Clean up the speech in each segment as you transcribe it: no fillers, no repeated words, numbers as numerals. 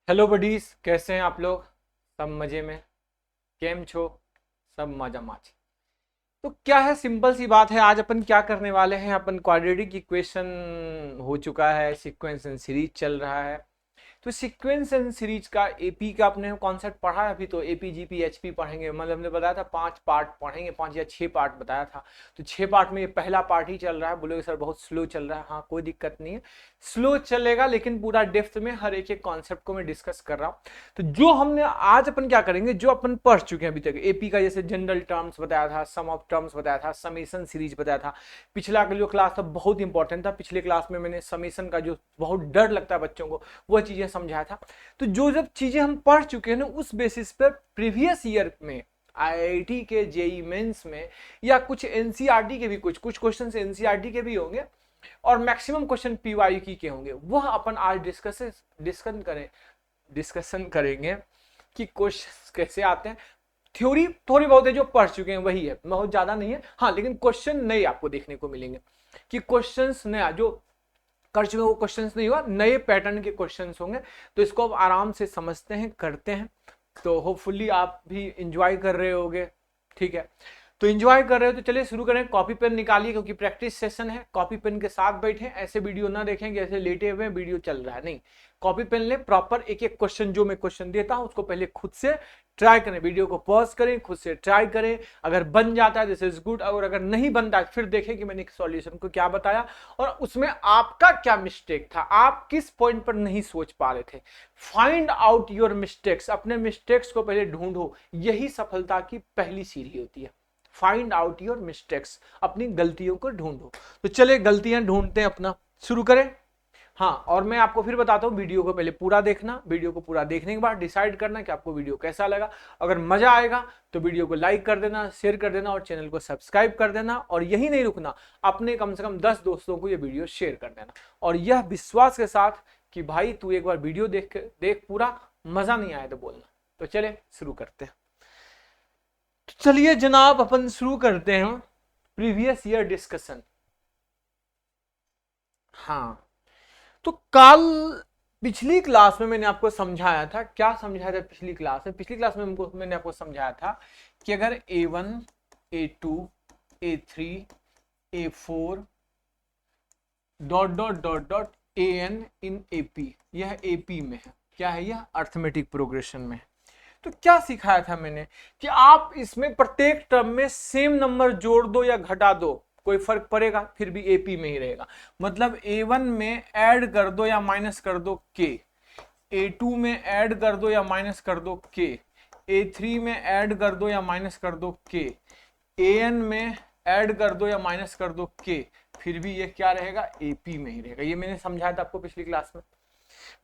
Hello buddies, कैसे हैं आप लोग। सब मजे में। केम छो। सब मजा माच। तो क्या है, सिंपल सी बात है। आज अपन क्या करने वाले हैं, अपन क्वाड्रेटिक इक्वेशन हो चुका है, सीक्वेंस एंड सीरीज चल रहा है। तो सीक्वेंस एंड सीरीज का एपी का अपने कॉन्सेप्ट पढ़ा है। अभी तो एपी जीपी एचपी पढ़ेंगे। मतलब हमने बताया था 5 पार्ट पढ़ेंगे, 5 या 6 पार्ट बताया था। तो 6 पार्ट में ये पहला पार्ट ही चल रहा है। बोलोगे सर बहुत स्लो चल रहा है। हाँ, कोई दिक्कत नहीं है, स्लो चलेगा, लेकिन पूरा डेप्थ में हर एक एक कॉन्सेप्ट को मैं डिस्कस कर रहा हूँ। तो जो हमने आज अपन क्या करेंगे, जो अपन पढ़ चुके हैं अभी तक एपी का, जैसे जनरल टर्म्स बताया था, सम ऑफ टर्म्स बताया था, समेशन सीरीज बताया था। पिछला का जो क्लास था बहुत इंपॉर्टेंट था। पिछले क्लास में मैंने समेशन का, जो बहुत डर लगता है बच्चों को, वह चीजें समझाया था। तो जो जब चीजें हम पढ़ चुके हैं ना, उस बेसिस पर प्रीवियस ईयर में आईआईटी के जेई मेंस में या कुछ एनसीईआरटी के भी कुछ कुछ क्वेश्चन एनसीईआरटी के भी होंगे, और मैक्सिमम क्वेश्चन पीवाई के होंगे। वह अपन आज डिस्कशन करेंगे कि क्वेश्चन कैसे आते हैं। थ्योरी थोड़ी बहुत है जो पढ़ चुके हैं वही है, बहुत ज्यादा नहीं है। हाँ, लेकिन क्वेश्चन नए आपको देखने को मिलेंगे कि क्वेश्चंस नया जो कर चुके हैं वो क्वेश्चंस नहीं हुआ, नए पैटर्न के क्वेश्चंस होंगे। तो इसको अब आराम से समझते हैं, करते हैं। तो होपफुली आप भी इंजॉय कर रहे होगे। ठीक है, तो इंजॉय कर रहे हो तो चलिए शुरू करें। कॉपी पेन निकालिए, क्योंकि प्रैक्टिस सेशन है। कॉपी पेन के साथ बैठे, ऐसे वीडियो ना देखें कि ऐसे लेटे हुए वीडियो चल रहा है, नहीं। कॉपी पेन ले, प्रॉपर एक एक क्वेश्चन जो मैं क्वेश्चन देता हूं उसको पहले खुद से ट्राई करें, वीडियो को पॉज करें, खुद से ट्राई करें। अगर बन जाता है दिस इज गुड, और अगर नहीं बनता है फिर देखें कि मैंने सॉल्यूशन को क्या बताया और उसमें आपका क्या मिस्टेक था, आप किस पॉइंट पर नहीं सोच पा रहे थे। फाइंड आउट योर मिस्टेक्स, अपने मिस्टेक्स को पहले ढूंढो। यही सफलता की पहली सीढ़ी होती है। फाइंड आउट योर मिस्टेक्स, अपनी गलतियों को ढूंढो। तो चले गलतियां ढूंढते हैं, अपना शुरू करें। हाँ, और मैं आपको फिर बताता हूँ, वीडियो को पहले पूरा देखना। वीडियो को पूरा देखने के बाद डिसाइड करना कि आपको वीडियो कैसा लगा। अगर मजा आएगा तो वीडियो को लाइक कर देना, शेयर कर देना और चैनल को सब्सक्राइब कर देना। और यही नहीं रुकना, अपने कम से कम 10 दोस्तों को ये वीडियो शेयर कर देना, और यह विश्वास के साथ कि भाई तू एक बार वीडियो देख पूरा, मजा नहीं आया तो बोलना। तो चले शुरू करते हैं। तो चलिए जनाब, अपन शुरू करते हैं प्रीवियस ईयर डिस्कशन। हाँ, तो कल पिछली क्लास में मैंने आपको समझाया था, क्या समझाया था पिछली क्लास में। पिछली क्लास में मैंने आपको समझाया था कि अगर A1 A2 A3 A4 dot dot dot dot AN in AP, यह AP में है। क्या है यह? अर्थमेटिक प्रोग्रेशन में है। तो क्या सिखाया था मैंने कि आप इसमें प्रत्येक टर्म में सेम नंबर जोड़ दो या घटा दो, कोई फर्क पड़ेगा, फिर भी एपी में ही रहेगा। मतलब A1 में ऐड कर दो या माइनस कर दो के, A2 में ऐड कर दो या माइनस कर दो के, A3 में ऐड कर दो या माइनस कर दो के, AN में ऐड कर दो या माइनस कर दो के, फिर भी ये क्या रहेगा? एपी में ही रहेगा। ये मैंने समझाया था आपको पिछली क्लास में।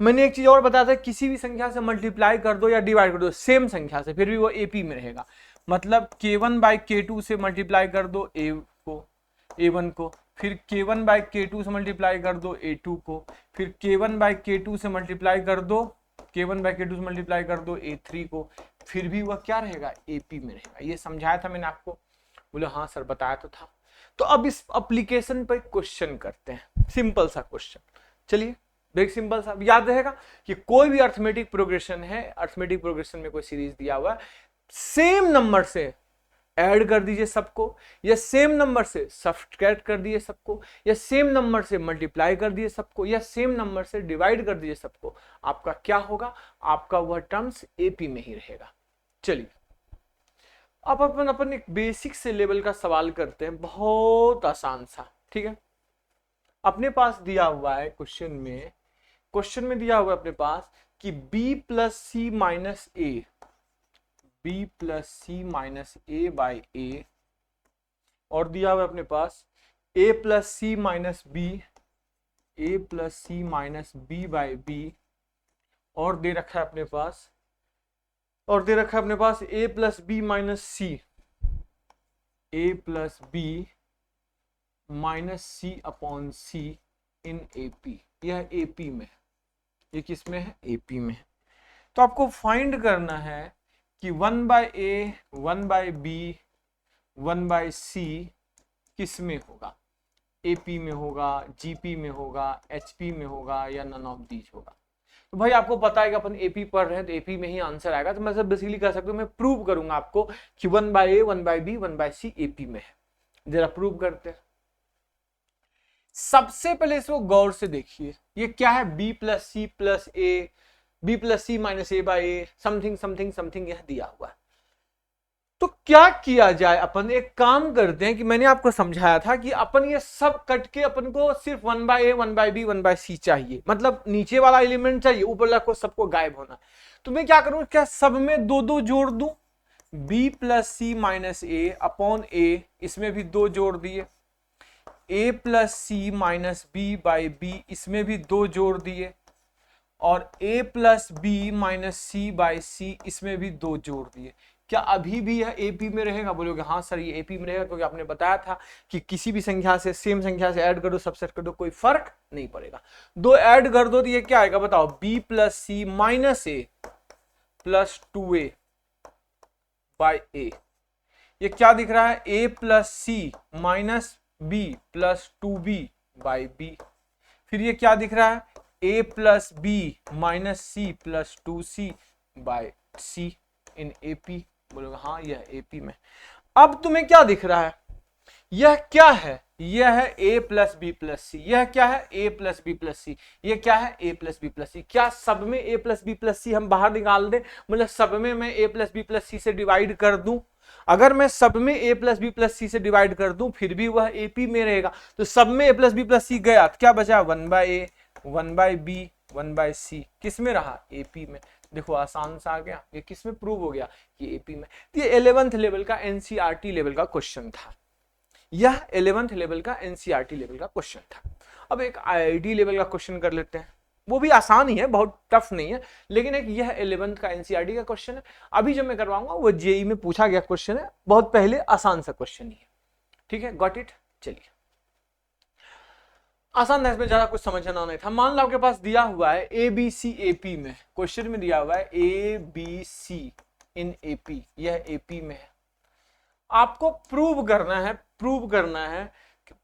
मैंने एक चीज और बताया था, किसी भी संख्या से मल्टीप्लाई कर दो या डिवाइड कर दो सेम संख्या से, फिर भी वो एपी में रहेगा। मतलब k1 बाई k2 से मल्टीप्लाई कर दो A1 को, फिर k1 बाई k2 से मल्टीप्लाई कर दो A2 को, फिर k1 बाई k2 से मल्टीप्लाई कर दो A3 को, फिर भी वह क्या रहेगा? एपी में रहेगा। ये समझाया था मैंने आपको। बोले हाँ सर बताया तो था। तो अब इस एप्लीकेशन पर क्वेश्चन करते हैं, सिंपल सा क्वेश्चन। चलिए, वेरी सिंपल सा, याद रहेगा कि कोई भी अर्थमेटिक प्रोग्रेशन है, अर्थमेटिक प्रोग्रेशन में कोई सीरीज दिया हुआ है, सेम नंबर से ऐड कर दीजिए सबको, या सेम नंबर से सब्ट्रैक्ट कर दीजिए सबको, या सेम नंबर से मल्टीप्लाई कर दीजिए सबको, या सेम नंबर से डिवाइड कर दीजिए सबको। आपका क्या होगा? आपका वह टर्म्स एपी में ही रहेगा। चलिए, अब अपन एक बेसिक से लेवल का सवाल करते हैं, बहुत आसान सा। ठीक है, अपने पास दिया हुआ है क्वेश्चन में दिया हुआ है अपने पास कि b plus C minus A by a, और दिया हुआ है अपने पास a plus C minus b by b, और दे रखा है अपने पास a plus B minus c upon c in AP. यह एपी में है। ये किस में है? एपी में है। तो आपको फाइंड करना है कि 1 by A, 1 by B, 1 by सी किस में होगा? एपी में होगा, जीपी में होगा, एचपी में होगा, या नन ऑफ दीज होगा। तो भाई आपको पता है कि अपन एपी पढ़ रहे हैं तो एपी में ही आंसर आएगा, तो मैं सब बेसिकली कर सकता हूँ, मैं प्रूव करूंगा आपको कि 1/a 1/b 1/c एपी में है। जरा प्रूव करते हैं। सबसे पहले इसको गौर से देखिए, ये क्या है, b plus C plus A, b plus C minus A by A, something something something यह दिया हुआ है। तो क्या किया जाए, अपन एक काम करते हैं कि मैंने आपको समझाया था कि अपन ये सब कट के अपन को सिर्फ 1/a 1/b 1/c चाहिए, मतलब नीचे वाला एलिमेंट चाहिए, ऊपर वाला को सबको गायब होना। तो मैं क्या करूं, क्या सब में दो दो जोड़ दूं, b plus C minus a upon a, इसमें भी दो जोड़ दिए, a plus C minus b by b, इसमें भी दो जोड़ दिए, और a plus B minus c by c, इसमें भी दो जोड़ दिए। क्या अभी भी यह एपी में रहेगा? बोलोगे हाँ सर ये एपी में रहेगा, क्योंकि आपने बताया था कि किसी भी संख्या से सेम संख्या से ऐड कर दो, सबसेट कर दो, कोई फर्क नहीं पड़ेगा। दो ऐड कर दो तो ये क्या आएगा बताओ, b plus C minus a plus 2a by a. ये क्या दिख रहा है, a plus C minus b plus 2b by b. फिर ये क्या दिख रहा है, a plus B minus c plus 2c by c in AP. बोलोगे हाँ यह एपी में। अब तुम्हें क्या दिख रहा है, यह क्या है, यह है a plus B plus c, यह क्या है a plus B plus c, यह क्या है a प्लस बी प्लस सी। क्या सब में a प्लस बी प्लस सी हम बाहर निकाल दें, मतलब सब में मैं a plus B plus c से डिवाइड कर दूं? अगर मैं सब में a plus B plus c से डिवाइड कर दूं फिर भी वह एपी में रहेगा। तो सब में a प्लस बी प्लस सी गया तो क्या बचा, 1/a 1/b 1/c, किस में रहा, एपी में। देखो आसान सा आ गया, ये किस में प्रूव हो गया, ये एपी में। ये 11th लेवल का एनसीईआरटी लेवल का क्वेश्चन था, यह 11th लेवल का एनसीईआरटी लेवल का क्वेश्चन था। अब एक आईआईटी लेवल का क्वेश्चन कर लेते हैं, वो भी आसान ही है, बहुत टफ नहीं है, लेकिन एक यह 11th का एनसीईआरटी का क्वेश्चन है। अभी जो मैं करवाऊंगा वो जेई में पूछा गया क्वेश्चन है, बहुत पहले आसान सा क्वेश्चन ही है, ठीक है, गॉट इट। चलिए आसान है, इसमें ज्यादा कुछ समझना नहीं था। मान लो आपके पास दिया हुआ है ए बी सी एपी में, क्वेश्चन में दिया हुआ है A B C in AP, यह एपी में है। आपको प्रूव करना है,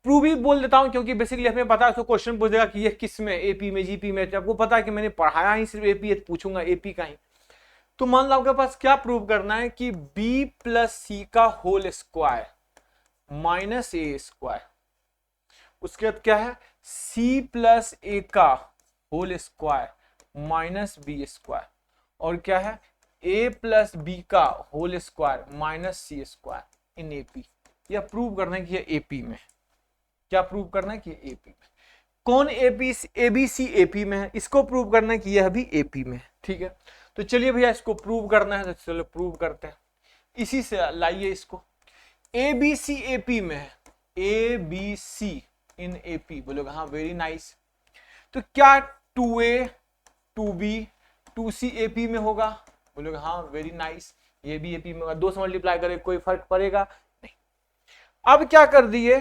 प्रूव ही बोल देता हूं क्योंकि बेसिकली हमें पता है, तो क्वेश्चन पूछेगा कि ये किस में, एपी में जीपी में, आपको पता है कि मैंने पढ़ाया ही सिर्फ एपी है, पूछूंगा एपी का ही। तो मान लो आपके पास क्या प्रूव करना है कि बी प्लस सी का होल स्क्वायर माइनस ए स्क्वायर, उसके बाद क्या है सी प्लस ए का whole square minus B square, और क्या है ए प्लस बी का whole square minus C square in AP. यह प्रूव करना है कि यह एपी में, क्या प्रूव करना है कि एपी में। कौन एपी, एबीसी एपी में है, इसको प्रूव करना है कि यह भी एपी में है, ठीक है। तो चलिए भैया इसको प्रूव करना है, तो चलो प्रूव करते हैं, इसी से लाइए इसको। एबीसी एपी में है, एबीसी इन एपी, बोलोगे हाँ वेरी नाइस। तो क्या 2a 2b 2c एपी में होगा, बोलोगे हाँ वेरी नाइस, ये भी एपी में होगा। 2 से मल्टीप्लाई करे कोई फर्क पड़ेगा नहीं। अब क्या कर दिए,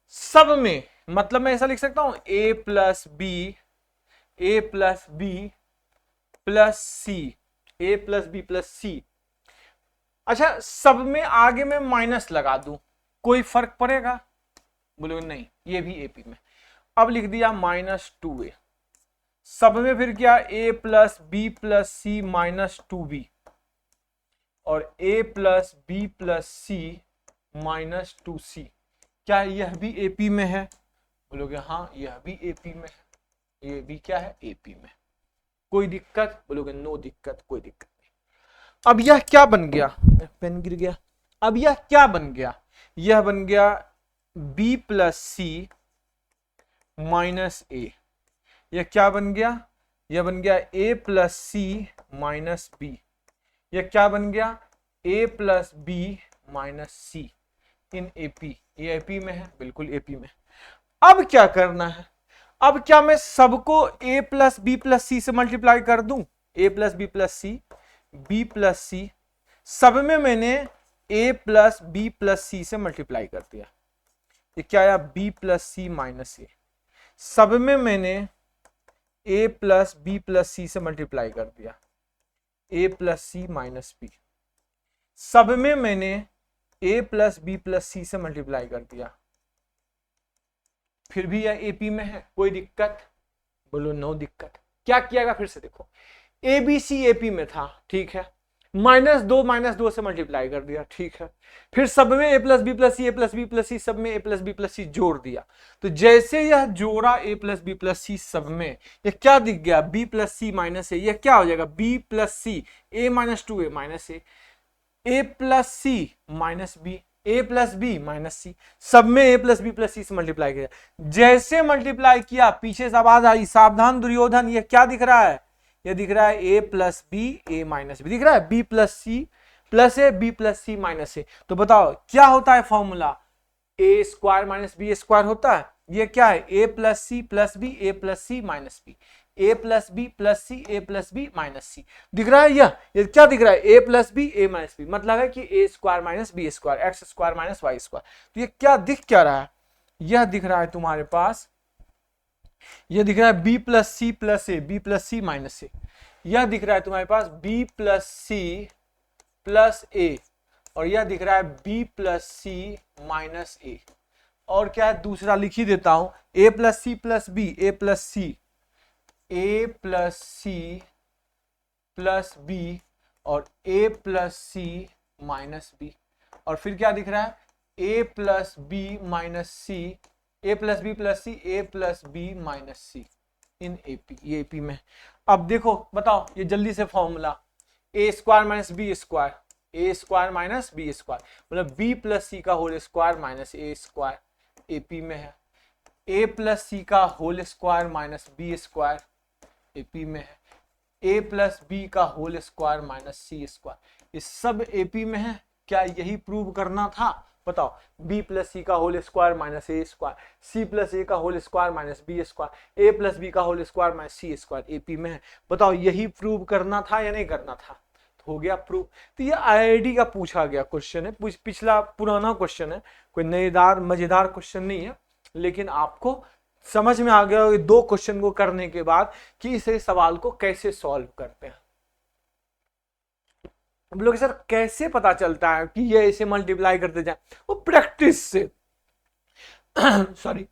सब में, मतलब मैं ऐसा लिख सकता हूं a plus B plus c, a plus B plus c. अच्छा सब में आगे मैं माइनस लगा दूं, कोई फर्क पड़ेगा, बोलोगे नहीं, ये भी एपी में। अब लिख दिया माइनस 2a, सब में फिर क्या a plus B plus C minus 2b, और a plus B plus C minus 2c, क्या यह भी एपी में है, बोलोगे हाँ यह भी एपी में है, ये भी क्या है एपी में। कोई दिक्कत, बोलोगे नो दिक्कत, कोई दिक्कत नहीं। अब यह क्या बन गया, पेन गिर गया। अब यह क्या बन गया, यह बन गया b प्लस सी माइनस ए। यह क्या बन गया, यह बन गया a plus C minus B. यह क्या बन गया a plus B minus C in AP, ये एपी में है, बिल्कुल एपी में। अब क्या करना है, अब क्या मैं सबको a plus B plus c से मल्टीप्लाई कर दूं, a plus B plus c, b plus c, सब में मैंने a plus B plus c से मल्टीप्लाई कर दिया, ये क्या आया b plus C minus a. सब में मैंने a plus B plus c से मल्टीप्लाई कर दिया, a plus C minus b. सब में मैंने a plus B plus c से मल्टीप्लाई कर दिया, फिर भी यह एपी में है, कोई दिक्कत, बोलो नो दिक्कत। क्या किया फिर से देखो, A B c A P में था, ठीक है, -2 से मल्टीप्लाई कर दिया, ठीक है, फिर सब में a plus B plus c a plus B plus c सब में a plus B plus c जोड़ दिया। तो जैसे यह जोड़ा ए प्लस बी प्लस सी सब में, यह क्या दिख गया, बी प्लस सी माइनस ए, यह क्या हो जाएगा, B plus c A minus 2 A minus a plus C minus b a plus B minus सी, सब में a plus B plus c से मल्टीप्लाई किया। जैसे मल्टीप्लाई किया पीछे से आवाज आई, सावधान दुर्योधन, यह क्या दिख रहा है, यह दिख रहा है ए plus b a minus b, दिख रहा है b plus C plus a b plus C minus a. तो बताओ क्या होता है formula, a square minus B square होता है। ये क्या है, ए plus C plus b a plus C minus b, a plus B plus c a plus B minus c, दिख रहा है ये क्या दिख रहा है, ए plus b a minus b, मतलब है कि a square minus B square x square minus y square. तो ये क्या दिख क्या रहा है, यह दिख रहा है तुम्हारे पास, यह दिख रहा है b plus C plus a b plus C minus ए, यह दिख रहा है तुम्हारे पास b plus C plus a, और यह दिख रहा है b plus C minus a. और क्या है दूसरा लिख ही देता हूं, a plus C plus b a plus c a plus C plus b और a plus C minus b, और फिर क्या दिख रहा है, ए plus B minus c a plus B plus c a plus B minus C in AP, ये AP में। अब देखो बताओ ये जल्दी से formula, a square minus B square, a square minus B square, मतलब बी प्लस सी का होल स्क्वायर माइनस ए स्क्वायर एपी में है, ए प्लस सी का whole square minus B square AP में है, ए प्लस बी का होल स्क्वायर माइनस सी स्क्वायर, ये सब एपी में है। क्या यही प्रूव करना था, बताओ, बी प्लस सी का होल स्क्वायर माइनस ए स्क्वायर, सी प्लस ए का whole square minus B square, a plus B का होल स्क्वायर माइनस सी स्क्वायर एपी में है। बताओ यही प्रूव करना था या नहीं करना था, हो गया प्रूव। तो ये आईआईटी का पूछा गया क्वेश्चन है, पिछला पुराना क्वेश्चन है, कोई नएदार मजेदार क्वेश्चन नहीं है, लेकिन आपको समझ में आ गया दो क्वेश्चन को करने के बाद कि इस सवाल को कैसे सॉल्व करते हैं। हम लोग सर कैसे पता चलता है कि ये ऐसे मल्टीप्लाई करते जाए, वो प्रैक्टिस से सॉरी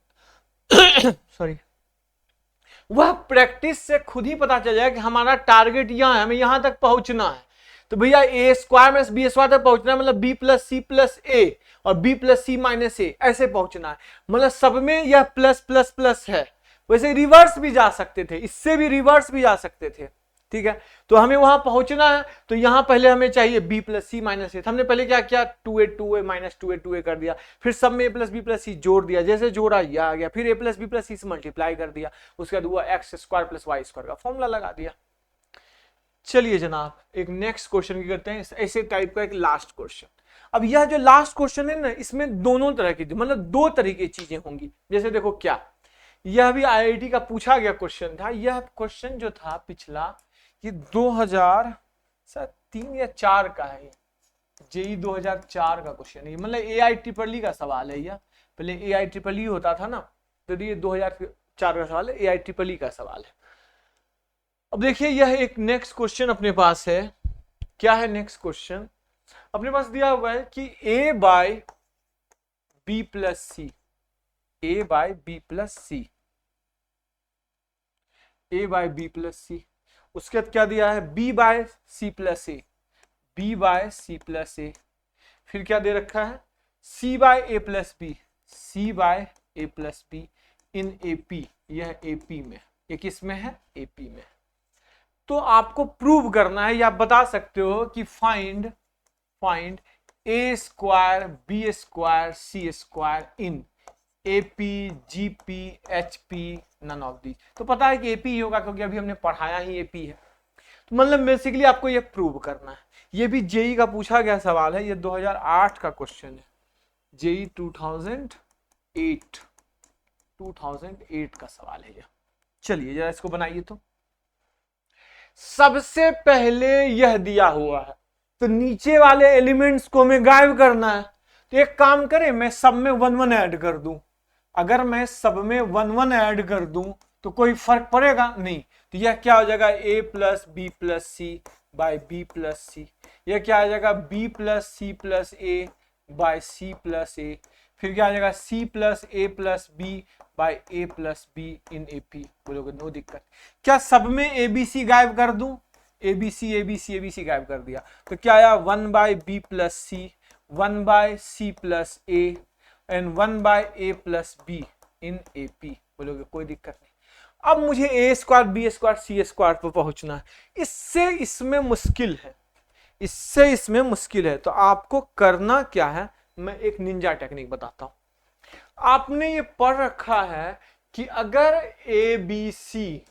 वह प्रैक्टिस से खुद ही पता चल जाए कि हमारा टारगेट यहां है, हमें यहां तक पहुंचना है। तो भैया ए स्क्वायर माइनस बी स्क्वायर तक पहुंचना है, मतलब b plus C plus a और बी प्लस सी माइनस ए ऐसे पहुंचना है, मतलब सब में यह प्लस प्लस प्लस है। वैसे रिवर्स भी जा सकते थे, इससे भी रिवर्स भी जा सकते थे, ठीक है। तो हमें वहां पहुंचना है, तो यहां पहले हमें चाहिए बी प्लस सी माइनस ए, हमने पहले क्या किया 2a माइनस 2a कर दिया, फिर सब में a plus B plus c जोड़ दिया, जैसे जोड़ा यह आ गया, फिर a plus B plus c से मल्टीप्लाई कर दिया, उसके बाद हुआ x square plus y square का फॉर्मूला लगा दिया। चलिए जनाब एक नेक्स्ट क्वेश्चन की करते हैं, ऐसे टाइप का एक लास्ट क्वेश्चन। अब यह जो लास्ट क्वेश्चन है ना, इसमें दोनों तरह की मतलब दो तरह की चीजें होंगी। जैसे देखो क्या, यह भी आईआईटी का पूछा गया क्वेश्चन था, यह क्वेश्चन जो था पिछला ये 2003 या 4 का है, जेई 2004 का क्वेश्चन है, मतलब एआईट्रिपल का सवाल है। यह पहले एआईट्रिपल होता था ना, तो ये 2004 का सवाल है, एआईट्रिपल का सवाल है। अब देखिए यह एक नेक्स्ट क्वेश्चन अपने पास है, क्या है नेक्स्ट क्वेश्चन अपने पास दिया हुआ है कि a by b plus c, a by b plus c, a by b plus c, उसके बाद क्या दिया है b by c plus a, b by c plus a, फिर क्या दे रखा है c by a plus b, c by a plus b in AP, यह एपी में, ये किस में है एपी में। तो आपको प्रूव करना है, या आप बता सकते हो कि find a square b square c square in AP GP HP none of the. तो पता है कि एपी ही होगा क्योंकि अभी हमने पढ़ाया ही एपी है। तो मतलब बेसिकली आपको ये प्रूव करना है। ये भी जेई का पूछा गया सवाल है, ये 2008 का क्वेश्चन है, जेई 2008 का सवाल है ये। चलिए जरा इसको बनाइए। तो सबसे पहले यह दिया हुआ है, तो नीचे वाले एलिमेंट्स को हमें गायब करना है। तो एक काम करें, मैं सब में 1 1 ऐड कर दूं। अगर मैं सब में 1 1 ऐड कर दूं तो कोई फर्क पड़ेगा नहीं। तो यह क्या हो जाएगा a plus B plus c by b plus c, यह क्या आ जाएगा b plus C plus a by c plus a, फिर क्या आ जाएगा c plus a plus b by a plus b in A P, बोलोगे नो दिक्कत। क्या सब में ए बी सी गायब कर दूं, a B c a B c a B c गायब कर दिया, तो क्या आया 1 by b plus c, 1 by c plus a and 1 by a plus b in A P, बोलोगे कोई दिक्कत नहीं। अब मुझे a square b square c square पर पहुंचना है, इससे इसमें मुश्किल है, इससे इसमें मुश्किल है। तो आपको करना क्या है, मैं एक निंजा टेक्निक बताता हूं। आपने ये पढ़ रखा है कि अगर A B c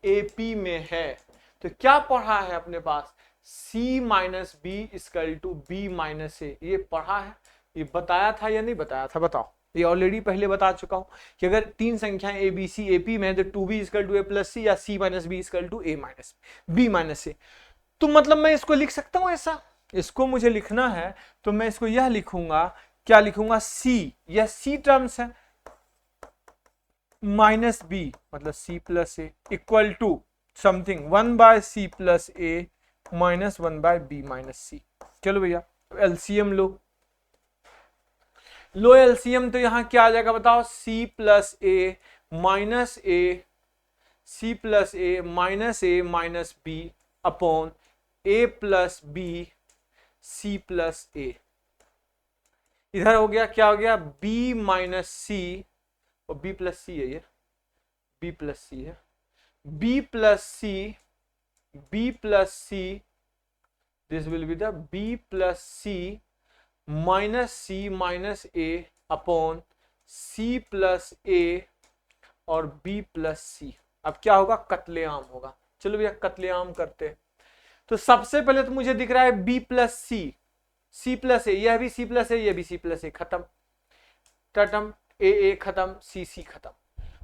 A P में है तो क्या पढ़ा है अपने पास, c minus b equal to b minus a, ये पढ़ा है, ये बताया था या नहीं बताया था, बताओ। ये ऑलरेडी पहले बता चुका हूं कि अगर तीन संख्याएं A B c A P में है तो 2b equal to a plus c या c minus b equal to a minus b minus a. तो मतलब मैं इसको लिख सकता हूं ऐसा, इसको मुझे लिखना है तो मैं इसको यह लिखूंगा, क्या लिखूंगा, c, यह c टर्म्स है, माइनस बी मतलब c plus a equal to something 1 by c plus a minus 1 by b minus c. चलो भैया एलसीएम लो एलसीएम, तो यहां क्या आ जाएगा बताओ, c plus a minus A, C plus a minus B upon A plus b c plus ए। इधर हो गया, क्या हो गया, b माइनस सी, और b प्लस सी है, ये b प्लस सी है, b plus c, b plus c, this will be the b plus C minus c minus a upon c plus a और b प्लस सी। अब क्या होगा, कत्लेआम होगा। चलो भैया कत्लेआम करते हैं। तो सबसे पहले तो मुझे दिख रहा है b plus c, c plus ए, यह भी c प्लस ए, यह भी c प्लस ए, खत्म, टर्म ए खत्म, सी खत्म।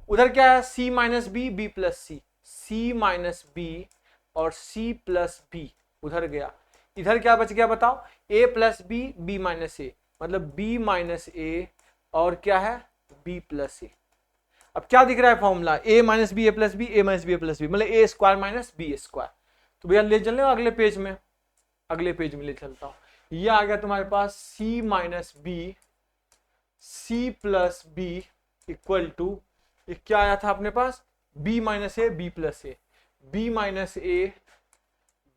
उधर क्या है, c minus b, b plus c, c minus b और c प्लस बी उधर गया। इधर क्या बच गया बताओ, a plus b, b minus a, मतलब b माइनस ए और क्या है b प्लस ए। अब क्या दिख रहा है formula, a minus b a plus b, a minus b a plus b, मतलब a square minus B square. तो भैया ले चल अगले पेज में, अगले पेज में ले चलता हूं। यह आ गया तुम्हारे पास c minus b c plus b equal to, ये क्या आया था अपने पास, b minus a b plus a, b minus a,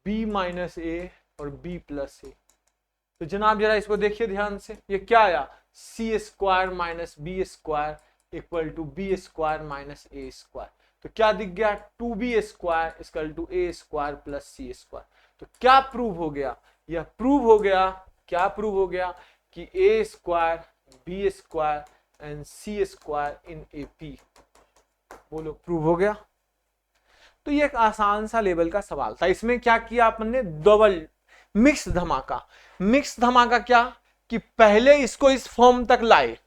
b minus a और b प्लस ए। तो जनाब जरा इसको देखिए ध्यान से, ये क्या आया, c square minus B square equal to b square minus A square. तो क्या दिख गया, 2b square equal to a square plus c square. तो क्या प्रूव हो गया, यह प्रूव हो गया, क्या प्रूव हो गया कि a square b square and c square in A P, बोलो प्रूव हो गया। तो ये एक आसान सा लेवल का सवाल था। इसमें क्या किया आपने, डबल मिक्स धमाका। मिक्स धमाका क्या कि पहले इसको इस फॉर्म तक लाए।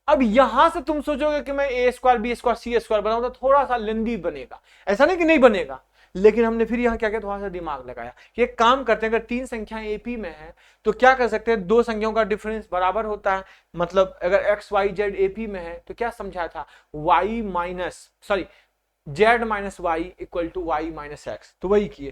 अब यहां से तुम सोचोगे कि मैं ए square b square c square बनाऊं तो थोड़ा सा लेंदी बनेगा, ऐसा नहीं कि नहीं बनेगा, लेकिन हमने फिर यहां क्या किया, थोड़ा सा दिमाग लगाया। ये काम करते हैं, अगर तीन संख्याएं एपी में है तो क्या कर सकते हैं, दो संख्याओं का डिफरेंस बराबर होता है। मतलब अगर एक्स वाई जेड एपी में है तो क्या समझाया था, y minus sorry z minus y equal to y minus x, तो वही किए।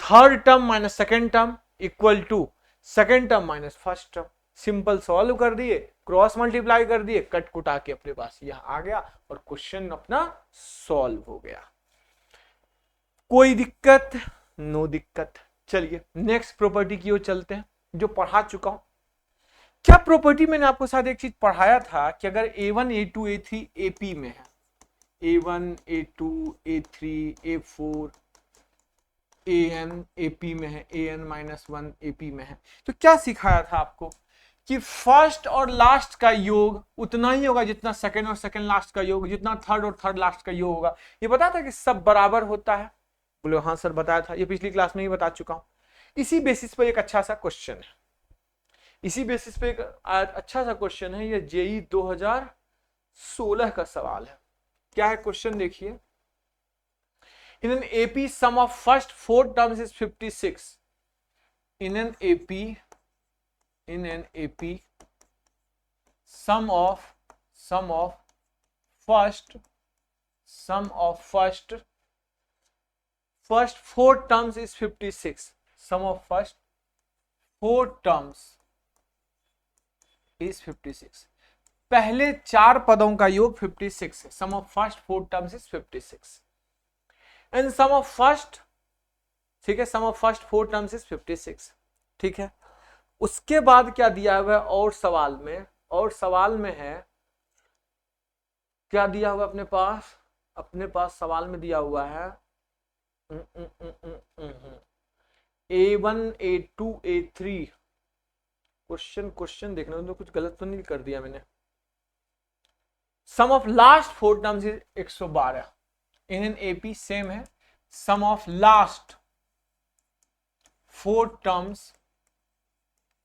Third term minus second term equal to second term minus first term, simple solve कर दिए, क्रॉस मल्टीप्लाई कर दिए, कट कुटा के अपने पास यह आ गया और क्वेश्चन अपना सॉल्व हो गया। कोई दिक्कत, नो दिक्कत। चलिए नेक्स्ट प्रॉपर्टी की ओर चलते हैं जो पढ़ा चुका हूं। क्या प्रॉपर्टी, मैंने आपको शायद एक चीज पढ़ाया था कि अगर a1 a2 a3 AP में है, a1 a2 a3 a4 an AP में है, an-1 AP में है, तो क्या सिखाया था आपको कि फर्स्ट और लास्ट का योग उतना ही होगा जितना सेकंड और सेकंड लास्ट का योग, जितना थर्ड और थर्ड लास्ट का योग होगा। ये पता था कि सब बराबर होता है, बोले हाँ सर बताया था, ये पिछली क्लास में ही बता चुका हूं। इसी बेसिस पर एक अच्छा सा क्वेश्चन है, इसी बेसिस पे एक अच्छा सा क्वेश्चन है, ये जेई 2016 का सवाल है। क्या है क्वेश्चन देखिए, in an AP some of first 4 terms is 56, in an AP sum of first 4 terms is 56, sum of first 4 terms is 56। पहले 4 पदों का योग 56 है। Sum of first 4 terms is 56 and sum of first, ठीक है, sum of first 4 terms is 56, ठीक है। उसके बाद क्या दिया हुआ है और सवाल में, और सवाल में है क्या दिया हुआ अपने पास सवाल में दिया हुआ है A1 A2 A3। क्वेश्चन देखना तो कुछ गलत तो नहीं कर दिया मैंने। Sum of last 4 terms is 112। In AP same है। Sum of last 4 terms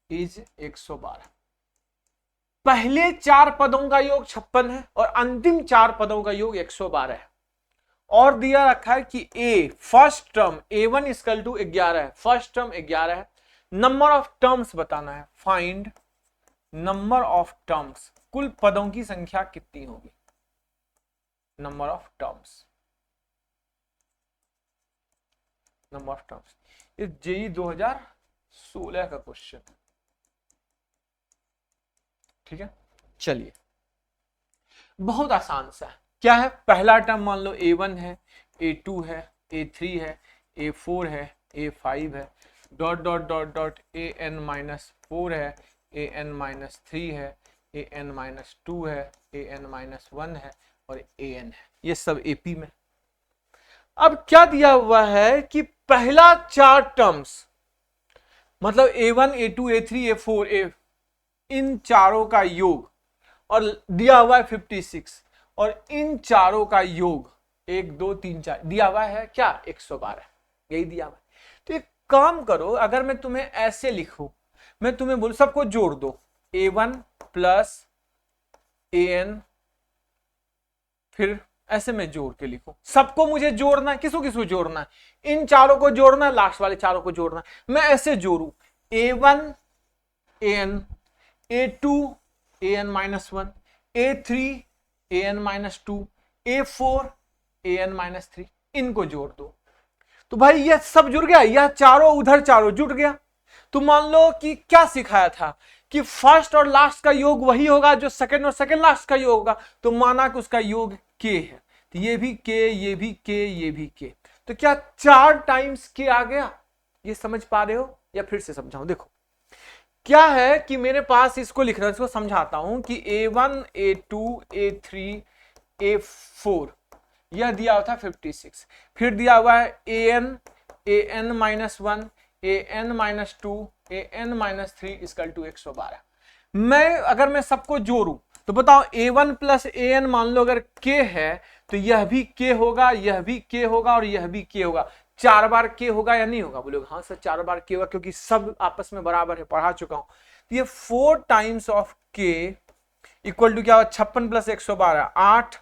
is 112। पहले 4 पदों का योग 56 है और अंतिम 4 पदों का योग 112 है। और दिया रखा है कि a first term A1 equal to 11 है, फर्स्ट टर्म 11 है। नंबर ऑफ टर्म्स बताना है, फाइंड नंबर ऑफ टर्म्स, कुल पदों की संख्या कितनी होगी, number of terms, number of terms. ये जेई 2016 का क्वेश्चन, ठीक है। चलिए बहुत आसान सा है। क्या है, पहला टर्म मान लो A1 है, A2 है, A3 है, A4 है, A5 है, dot dot dot dot AN-4 है, AN-3 है, AN-2 है, AN-1 है और AN है। ये सब AP में। अब क्या दिया हुआ है कि पहला 4 टर्म्स मतलब A1 A2 A3 A4 इन चारों का योग, और दिया हुआ है 56, और इन चारों का योग 1 2 3 4 दिया हुआ है क्या 112, यही दिया हुआ है। तो एक काम करो, अगर मैं तुम्हें ऐसे लिखूं, मैं तुम्हें बोलूं सबको जोड़ दो, A1 प्लस AN, फिर ऐसे मैं जोड़ के लिखूं, सबको मुझे जोड़ना है, किसको किसको जोड़ना है, इन चारों को जोड़ना है, लास्ट वाले चारों को जोड़ना है। मैं ऐसे जोड़ू A1 AN, A2 AN-1, A3 AN-2, A4 AN-3, इनको जोड़ दो। तो भाई ये सब जुड़ गया, यह चारों उधर चारों जुड़ गया। तो मान लो कि क्या सिखाया था कि फर्स्ट और लास्ट का योग वही होगा जो सेकंड और सेकंड लास्ट का योग होगा, तो माना कि उसका योग k है, तो ये भी k, ये भी k, ये भी k, तो क्या 4 टाइम्स k आ गया। ये समझ पा रहे हो या फिर से समझाऊं? देखो क्या है कि मेरे पास इसको लिखना, इसको समझाता हूं कि A1 A2 A3 A4 यह दिया हुआ था 56, फिर दिया हुआ है AN AN-1 AN-2 AN-3 equal to 112। अगर मैं सबको जोड़ू तो बताओ A1 प्लस AN मान लो अगर k है तो यह भी k होगा, यह भी k होगा और यह भी k होगा। 4 बार k होगा या नहीं होगा? बोलोगे हाँ सर 4 बार k होगा, क्योंकि सब आपस में बराबर है, पढ़ा चुका हूं। तो ये 4 times of k equal to क्या होगा, 56 प्लस 112, 8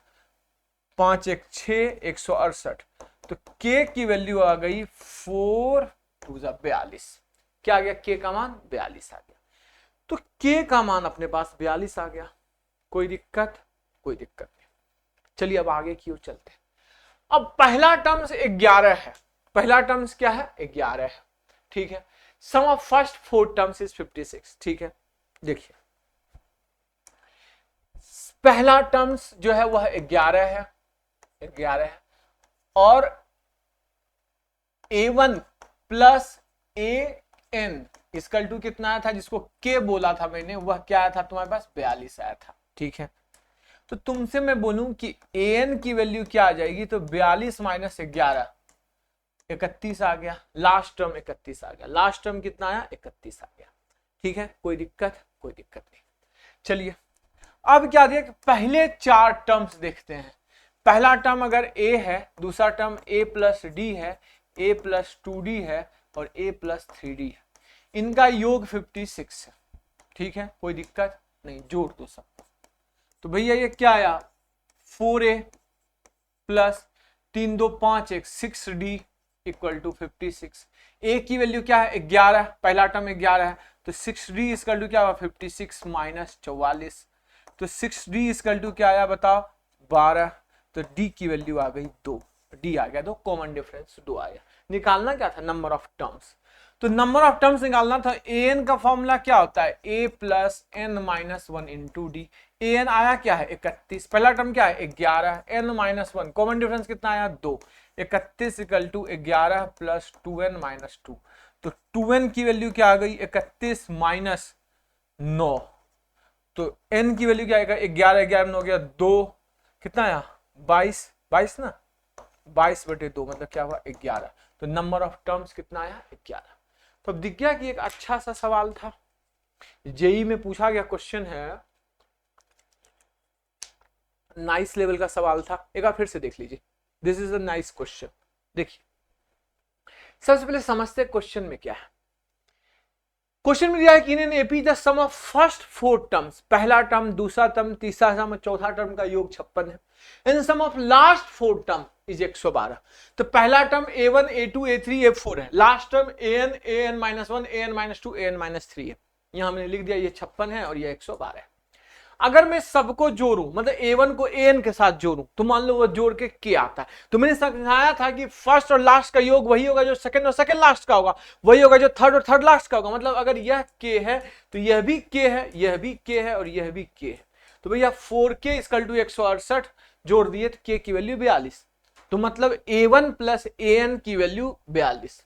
5 1 6 168। तो k की वैल्यू आ गई 4 2 42। क्या आ गया? k का मान 42 आ गया। तो k का मान अपने पास 42 आ गया। कोई दिक्कत? कोई दिक्कत नहीं। चलिए अब आगे की ओर चलते हैं। अब पहला टर्म्स 11 है, पहला टर्म्स क्या है 11 है, ठीक है। Sum of first 4 terms is 56, ठीक है। देखिए पहला टर्म्स जो है वह 11 है, 11 है, और A1 plus AN equal to कितना आया था, जिसको k बोला था मैंने, वह क्या आया था तुम्हारे पास 42 आया था, ठीक है। तो तुमसे मैं बोलूं कि AN की वैल्यू क्या आ जाएगी, तो 42 माइनस 11 31 आ गया, लास्ट टर्म 31 आ गया, लास्ट टर्म कितना आया 31 आ गया, ठीक है। कोई दिक्कत? कोई दिक्कत नहीं। चलिए अब क्या दिया, पहले 4 टर्म्स देखते हैं। पहला टर्म अगर a है, दूसरा टर्म a प्लस d है, a प्लस 2d है और a प्लस 3d है, इनका योग 56 है, ठीक है। कोई दिक्कत नहीं, जोड़ दो सबको। तो भैया ये क्या आया, 4a plus 3 2 5 1 6d equal to 56। a की वैल्यू क्या है 11, पहला टर्म 11 है, तो 6d इक्वल टू क्या हुआ 56 माइनस 44, तो 6d इक्वल टू क्या आया बताओ 12, तो d की वैल्यू आ गई 2, d आ गया 2, कॉमन डिफरेंस 2 आया। निकालना क्या था, नंबर ऑफ टर्म्स। तो नंबर ऑफ टर्म्स निकालना था। an का फॉर्मूला क्या होता है, a plus n minus one into d. an आया क्या है 31, पहला टर्म क्या है 11, n minus one, common difference कितना आया 2, 31 equal to 11 plus 2n minus 2। तो 2n की वैल्यू क्या आ गई 31 माइनस 9, तो n की वैल्यू क्या आएगा 11, 11 में हो गया 2, कितना आया 22, 22 ना, 22/2 मतलब क्या हुआ 11। तो नंबर ऑफ टर्म्स कितना आया 11। तो अब दिख गया कि एक अच्छा सा सवाल था, जेई में पूछा गया क्वेश्चन है, नाइस लेवल का सवाल था। एक बार फिर से देख लीजिए, this is a nice question. देखिए सबसे पहले समझते हैं क्वेश्चन में क्या है। क्वेश्चन में दिया है कि in AP the sum of first 4 terms, पहला टर्म, दूसरा टर्म, तीसरा टर्म और चौथा टर्म का योग 56 है। In sum of last 4 term is 112। तो पहला term a1 a2 a3 a4 है, last term an -1 an -2 an -3 है। यहां मैंने लिख दिया ये 56 है और ये 112 है। अगर मैं सबको जोड़ूं, मतलब a1 को an के साथ जोड़ूं, तो मान लो वो जोड़ के k आता है। तो मैंने समझाया था कि फर्स्ट और लास्ट का योग वही होगा जो सेकंड और सेकंड लास्ट का होगा, वही होगा जो थर्ड और थर्ड लास्ट का होगा। मतलब अगर यह k है तो यह भी k है, यह भी k है और यह भी k है। तो भैया 4k = 168 जोड़ दिए तो k की वैल्यू 42। तो मतलब a1 प्लस an की वैल्यू 42,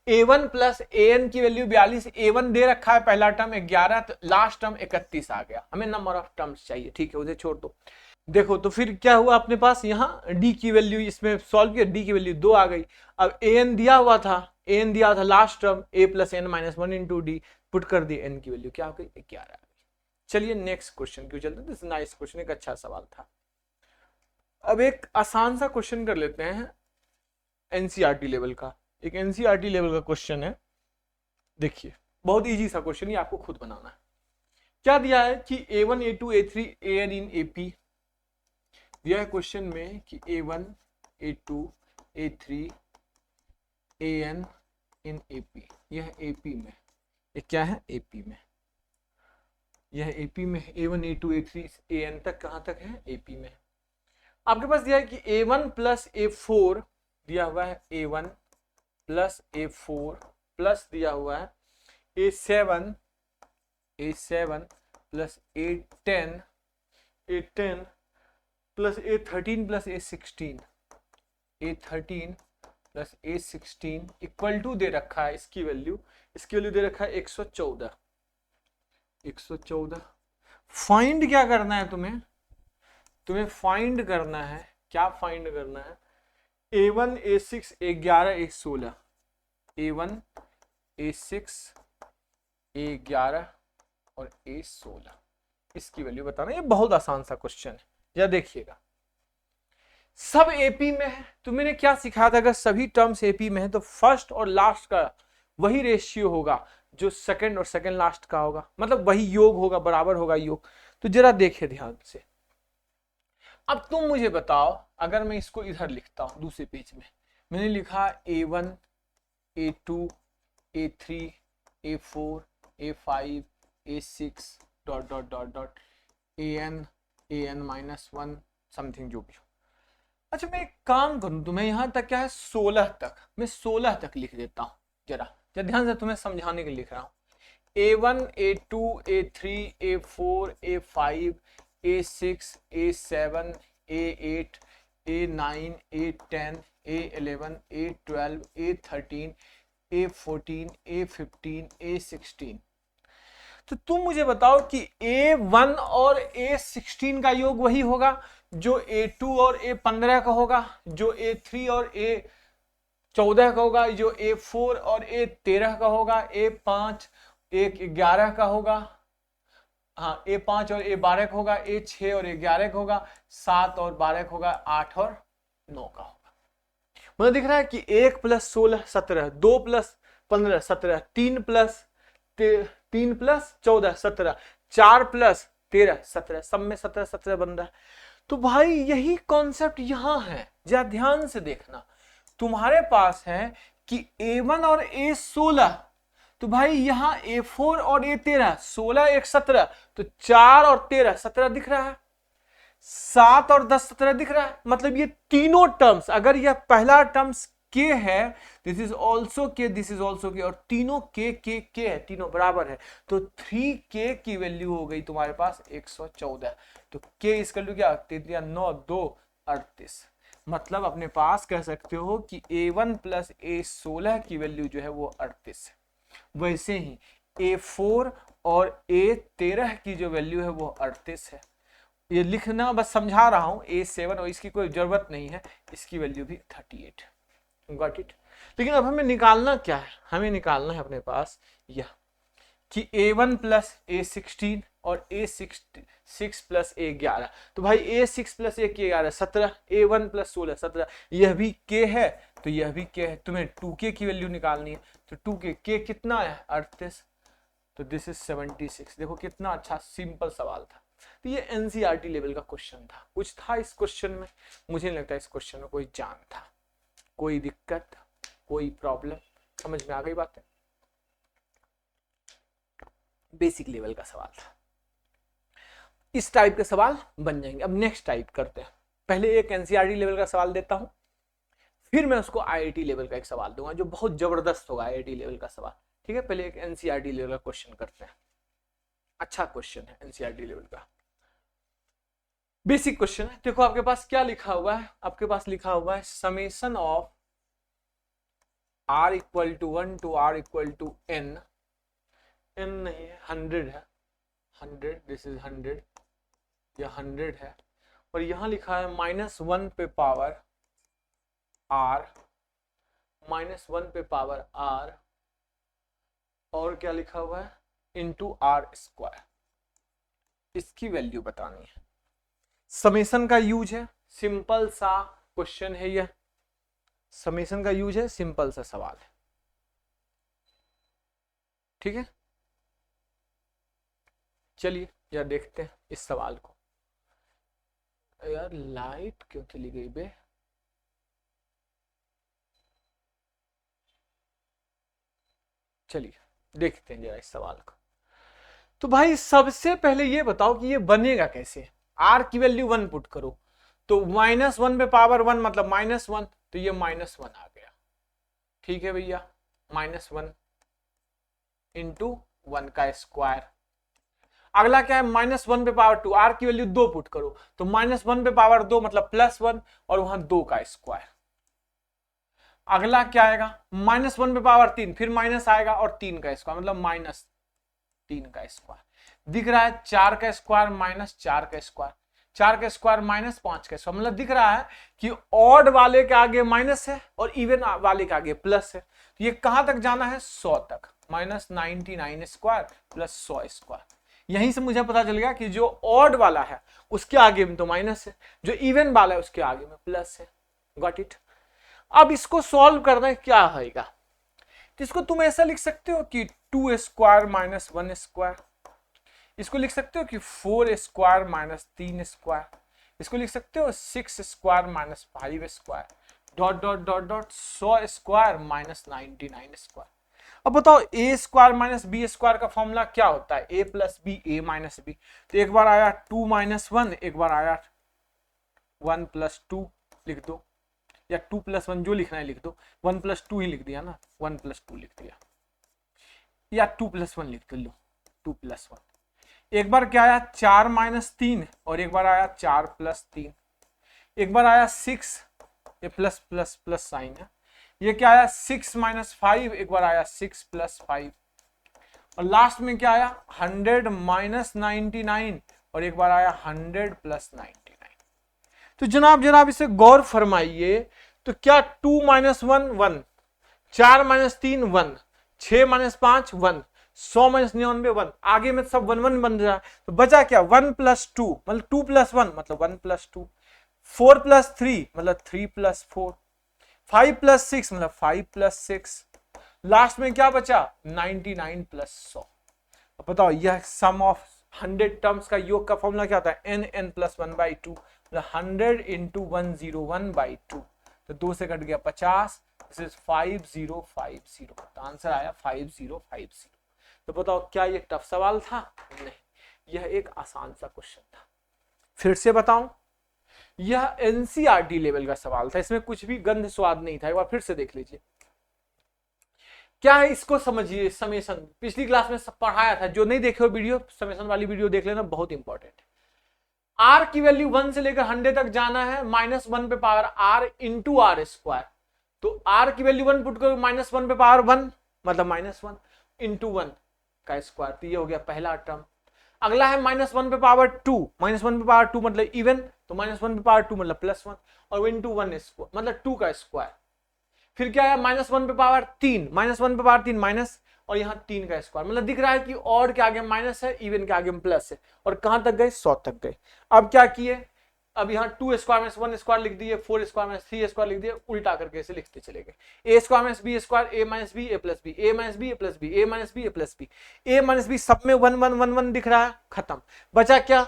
a1 प्लस an की वैल्यू 42। a1 दे रखा है पहला टर्म 11, तो लास्ट टर्म 31 आ गया। हमें नंबर ऑफ टर्म्स चाहिए, ठीक है उसे छोड़ दो। देखो तो फिर क्या हुआ अपने पास, यहाँ d की वैल्यू इसमें सॉल्व किया, d की वैल्यू 2 आ गई। अब an दिया हुआ था, an दिया था last term a plus n minus 1 into D, put कर दी, n की वैल्यू क्या हो गई 11 आ गई। चलिए नेक्स्ट क्वेश्चन क्यों चलते हैं, नाइस क्वेश्चन, एक अच्छा सवाल था। अब एक आसान सा क्वेश्चन कर लेते हैं एनसीईआरटी लेवल का। एक एनसीईआरटी लेवल का क्वेश्चन है, देखिए बहुत इजी सा क्वेश्चन, ये आपको खुद बनाना है। क्या दिया है कि a1 a2 a3 an in AP, दिया है क्वेश्चन में कि a1 a2 a3 an in AP, यह AP में, ये क्या है AP में, यह AP में a1 a2 a3 an तक, कहां तक है AP में। आपके पास दिया है कि a1 प्लस a4 दिया हुआ है, a1 प्लस a4 प्लस दिया हुआ है a7 plus a10 plus a13 plus a13 plus a16 equal to दे रखा है इसकी वैल्यू दे रखा है 114। फाइंड क्या करना है तुम्हें फाइंड करना है, क्या फाइंड करना है, a1 a6 a11 a16, a1 a6 a11 और a16 इसकी वैल्यू बताना। ये बहुत आसान सा क्वेश्चन है, या देखिएगा सब एपी में है। तो मैंने क्या सिखाया था, अगर सभी टर्म्स एपी में है तो फर्स्ट और लास्ट का वही रेशियो होगा जो सेकंड और सेकंड लास्ट का होगा, मतलब वही योग होगा, बराबर होगा योग। तो जरा देखिए ध्यान से। अब तुम मुझे बताओ, अगर मैं इसको इधर लिखता हूं दूसरे पेज में, मैंने लिखा a1 a2 a3 a4 a5 a6 dot dot dot dot an -1 something जो भी हो। अच्छा मैं एक काम करूं, तुम्हें यहां तक क्या है 16 तक, मैं 16 तक लिख देता हूं। जरा ध्यान से तुम्हें समझाने के लिए लिख रहा हूं। a1 a2 a3 a4 a5 a6 a7 a8 a9 a10 a11 a12 a13 a14 a15 a16। तो तुम मुझे बताओ कि a1 और a16 का योग वही होगा जो a2 और a15 का होगा, जो a3 और a14 का होगा, जो a4 और a13 का होगा, a5 a11 का होगा, हाँ a5 और a12 का होगा, a6 और a11 का होगा, 7 और 12 का होगा, 8 और 9 का होगा। मुझे दिख रहा है कि 1 + 16 17, 2 + 15 17, 3 + 14 17, 4 + 13 17, सब में 17 17 बन रहा है। तो भाई यही कॉन्सेप्ट यहां है, जरा ध्यान से देखना। तुम्हारे पास है कि a1 और a16, तो भाई यहां a4 और a13, 16 1 17, तो 4 और 13 17 दिख रहा है, 7 और 10 17 दिख रहा है। मतलब ये तीनों टर्म्स, अगर यह पहला टर्म्स के है, दिस इज ऑल्सो के, दिस इज ऑल्सो के, और तीनों के है, तीनों बराबर है, तो 3k की वैल्यू हो गई तुम्हारे पास 114। तो k इसका वैल्यू क्या, 9 2 38। मतलब अपने पास कह सकते हो कि a1 प्लस a16 की वैल्यू जो है वो 38 है। वैसे ही a4 और a13 की जो वैल्यू है वो 38 है। ये लिखना बस समझा रहा हूं, a7 और इसकी कोई जरूरत नहीं है, इसकी वैल्यू भी 38। Got it. लेकिन अब हमें निकालना क्या है, हमें निकालना है अपने पास यह कि a1 प्लस a16 और a6 प्लस a11। तो भाई a6 plus a11 17, a1 plus 16 17, यह भी k है तो यह भी k है। तुम्हें 2k की वैल्यू निकालनी है, तो 2k k कितना है 38, तो दिस इज 76। देखो कितना अच्छा सिंपल सवाल था। तो ये एनसीईआरटी लेवल का क्वेश्चन था। कुछ था इस क्वेश्चन में? मुझे नहीं लगता इस क्वेश्चन में कोई जान था, कोई दिक्कत, कोई प्रॉब्लम, समझ में आ गई बात है? बेसिक लेवल का सवाल था। इस टाइप के सवाल बन जाएंगे। अब नेक्स्ट टाइप करते हैं। पहले एक एनसीईआरटी लेवल का सवाल देता हूं, फिर मैं उसको आईआईटी लेवल का एक सवाल दूंगा जो बहुत जबरदस्त होगा आईआईटी लेवल का सवाल। ठीक है, पहले एक एनसीईआरटी लेवल का क्वेश्चन करते हैं। अच्छा क्वेश्चन है एनसीईआरटी लेवल का, बेसिक क्वेश्चन है। देखो आपके पास क्या लिखा हुआ है, आपके पास लिखा हुआ है summation of r equal to 1 to r equal to n, n नहीं है 100 है, 100, दिस इज 100, यह 100 है, और यहां लिखा है -1 पे पावर r, -1 पे पावर r, और क्या लिखा हुआ है इंटू r स्क्वायर। इसकी वैल्यू बतानी है। समेशन का यूज है, सिंपल सा क्वेश्चन है यह, समेशन का यूज है, सिंपल सा सवाल है। ठीक है, चलिए यार देखते हैं इस सवाल को। यार लाइट क्यों चली गई बे? चलिए देखते हैं जरा इस सवाल को। तो भाई सबसे पहले ये बताओ कि ये बनेगा कैसे। r की वैल्यू 1 पुट करो, तो -1 पे पावर 1 मतलब -1, तो ये -1 आ गया। ठीक है भैया, -1 इंटू 1 का स्क्वायर। अगला क्या है, -1 पे पावर 2, r की वैल्यू 2 पुट करो, तो -1 पे पावर 2 मतलब +1, और वहां 2 का स्क्वायर। अगला क्या आएगा, -1 पे पावर 3, फिर माइनस आएगा और 3 का स्क्वायर मतलब -3 का स्क्वायर। दिख रहा है 4 का स्क्वायर -4 का स्क्वायर, 4 का स्क्वायर -5 का स्क्वायर, मतलब दिख रहा है कि ऑड वाले के आगे माइनस है और इवन वाले के आगे प्लस है। तो ये कहां तक जाना है, 100 तक, -99 स्क्वायर प्लस 100 स्क्वायर। यहीं से मुझे पता चल गया कि जो ऑड वाला है उसके आगे में तो माइनस है, जो इवन वाला है उसके आगे में प्लस है। Got it. अब इसको सॉल्व करना है, क्या होगा, तो इसको तुम ऐसा लिख सकते हो कि 2 स्क्वायर -1 स्क्वायर, इसको लिख सकते हो कि 4 स्क्वायर -3 स्क्वायर, इसको लिख सकते हो 6 square -5 square, dot dot dot dot 100 square -99 square. अब बताओ a square minus B square का फॉर्मूला क्या होता है, a plus b a minus b. तो एक बार आया 2 - 1, एक बार आया 1 + 2 लिख दो, या 2 + 1 जो लिखना है लिख दो, 1 + 2 ही लिख दिया ना, 1 + 2 लिख दिया, या 2 + 1 लिख दो, लो 2 + 1। एक बार क्या आया 4 - 3, और एक बार आया 4 + 3, एक बार आया 6, ये प्लस प्लस प्लस साइन है, ये क्या आया 6 - 5, एक बार आया 6 + 5, और लास्ट में क्या आया 100 - 99, और एक बार आया 100 + 99। तो जनाब इसे गौर फरमाइए, तो क्या 2 - 1 1, 4 - 3 1, 6 - 5 1, 100 - 99 1, आगे में सब 1 1 बन रहा है, तो बचा क्या 1 + 2 मतलब 2 + 1 मतलब 1 + 2, 4 + 3 मतलब 3 + 4, 5 + 6 मतलब 5 + 6, लास्ट में क्या बचा 99 + 100। अब बताओ यह सम ऑफ 100 टर्म्स का योग का फॉर्मूला क्या होता है, n + 1/2 मतलब 100 × 101/2, तो 2 से कट गया 50, दिस इज 5050, तो आंसर आया 5050। तो बताओ क्या ये टफ सवाल था? नहीं, यह एक आसान सा क्वेश्चन था। फिर से बताऊं, यह एनसीईआरटी लेवल का सवाल था, इसमें कुछ भी गंध स्वाद नहीं था। एक बार फिर से देख लीजिए क्या है, इसको समझिए। समेशन पिछली क्लास में सब पढ़ाया था, जो नहीं देखे हो वीडियो, समेशन वाली वीडियो देख लेना, बहुत इंपॉर्टेंट है। आर की वैल्यू 1 से लेकर 100 तक जाना है, -1 पे power r into r square. तो आर की वैल्यू 1 पुट करो, -1 पे पावर 1 मतलब -1 इंटू 1 का स्क्वायर। तो ये हो गया पहला टर्म। अगला है -1 पे पावर 2, -1 पे पावर 2 मतलब इवन, तो -1 पे पावर 2 मतलब +1 और इंटू 1 स्क्वायर मतलब 2 का स्क्वायर। फिर क्या है, -1 पे पावर 3, -1 पे पावर 3 माइनस, और यहाँ 3 का स्क्वायर। मतलब दिख रहा है कि और के आगे माइनस है, इवन के आगे प्लस है, और कहां तक गए, 100 तक गए। अब क्या किए, अब यहाँ 2 स्क्वायर में 1 स्क्वायर लिख दिए, 4 स्क्वायर में 3 स्क्वायर लिख दिए, उल्टा करके ऐसे लिखते चले गए। ए स्क्वायर में B square, A minus b, a plus b, a minus b, a plus b, a minus b, a plus b, a minus b, सब में 1 1 1 1 दिख रहा है, खत्म। बचा क्या,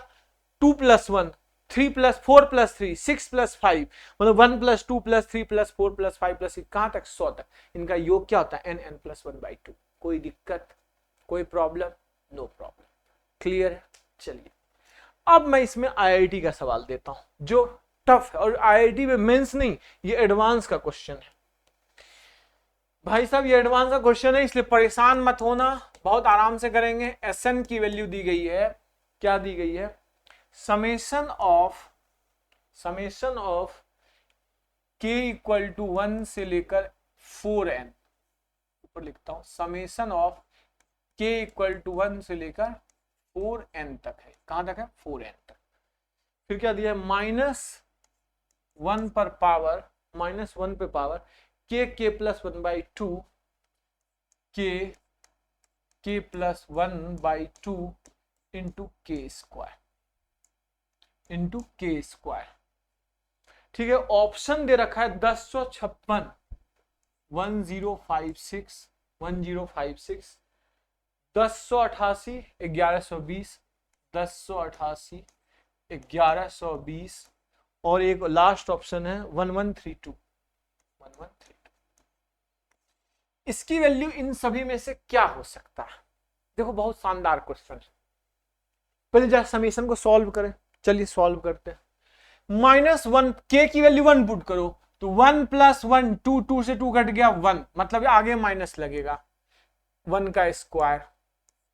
2 + 1, 3 + 4 + 3, 6 + 5, मतलब 1 + 2 + 3 + 4 + 5 + 6, कहां तक, 100 तक। इनका योग क्या होता है, n + 1/2। कोई दिक्कत, कोई प्रॉब्लम, नो प्रॉब्लम, क्लियर है। चलिए अब मैं इसमें आईआईटी का सवाल देता हूं जो टफ है, और आईआईटी में मेंस नहीं, ये एडवांस का क्वेश्चन है भाई साहब, ये एडवांस का क्वेश्चन है, इसलिए परेशान मत होना, बहुत आराम से करेंगे। एसएन की वैल्यू दी गई है, क्या दी गई है, समेशन ऑफ k = 1 से लेकर 4n, ऊपर लिखता हूं, समेशन ऑफ k = 1 से लेकर 4n तक है। कहां तक है, 4n तक। फिर क्या दिया है, -1 पर पावर, -1 पे power k + 1/2, k + 1/2 into k square, ठीक है। ऑप्शन दे रखा है 1056, 1056, 1056, 1088, 1120, 1088, 1120, और एक लास्ट ऑप्शन है 1132, 1132। इसकी वैल्यू इन सभी में से क्या हो सकता है, देखो बहुत शानदार क्वेश्चन। पहले जरा समीशन को सॉल्व करें, चलिए सॉल्व करते हैं। -1, k की वैल्यू 1 पुट करो, तो 1 + 1 2, 2 से 2 कट गया 1, मतलब आगे माइनस लगेगा, 1 का स्क्वायर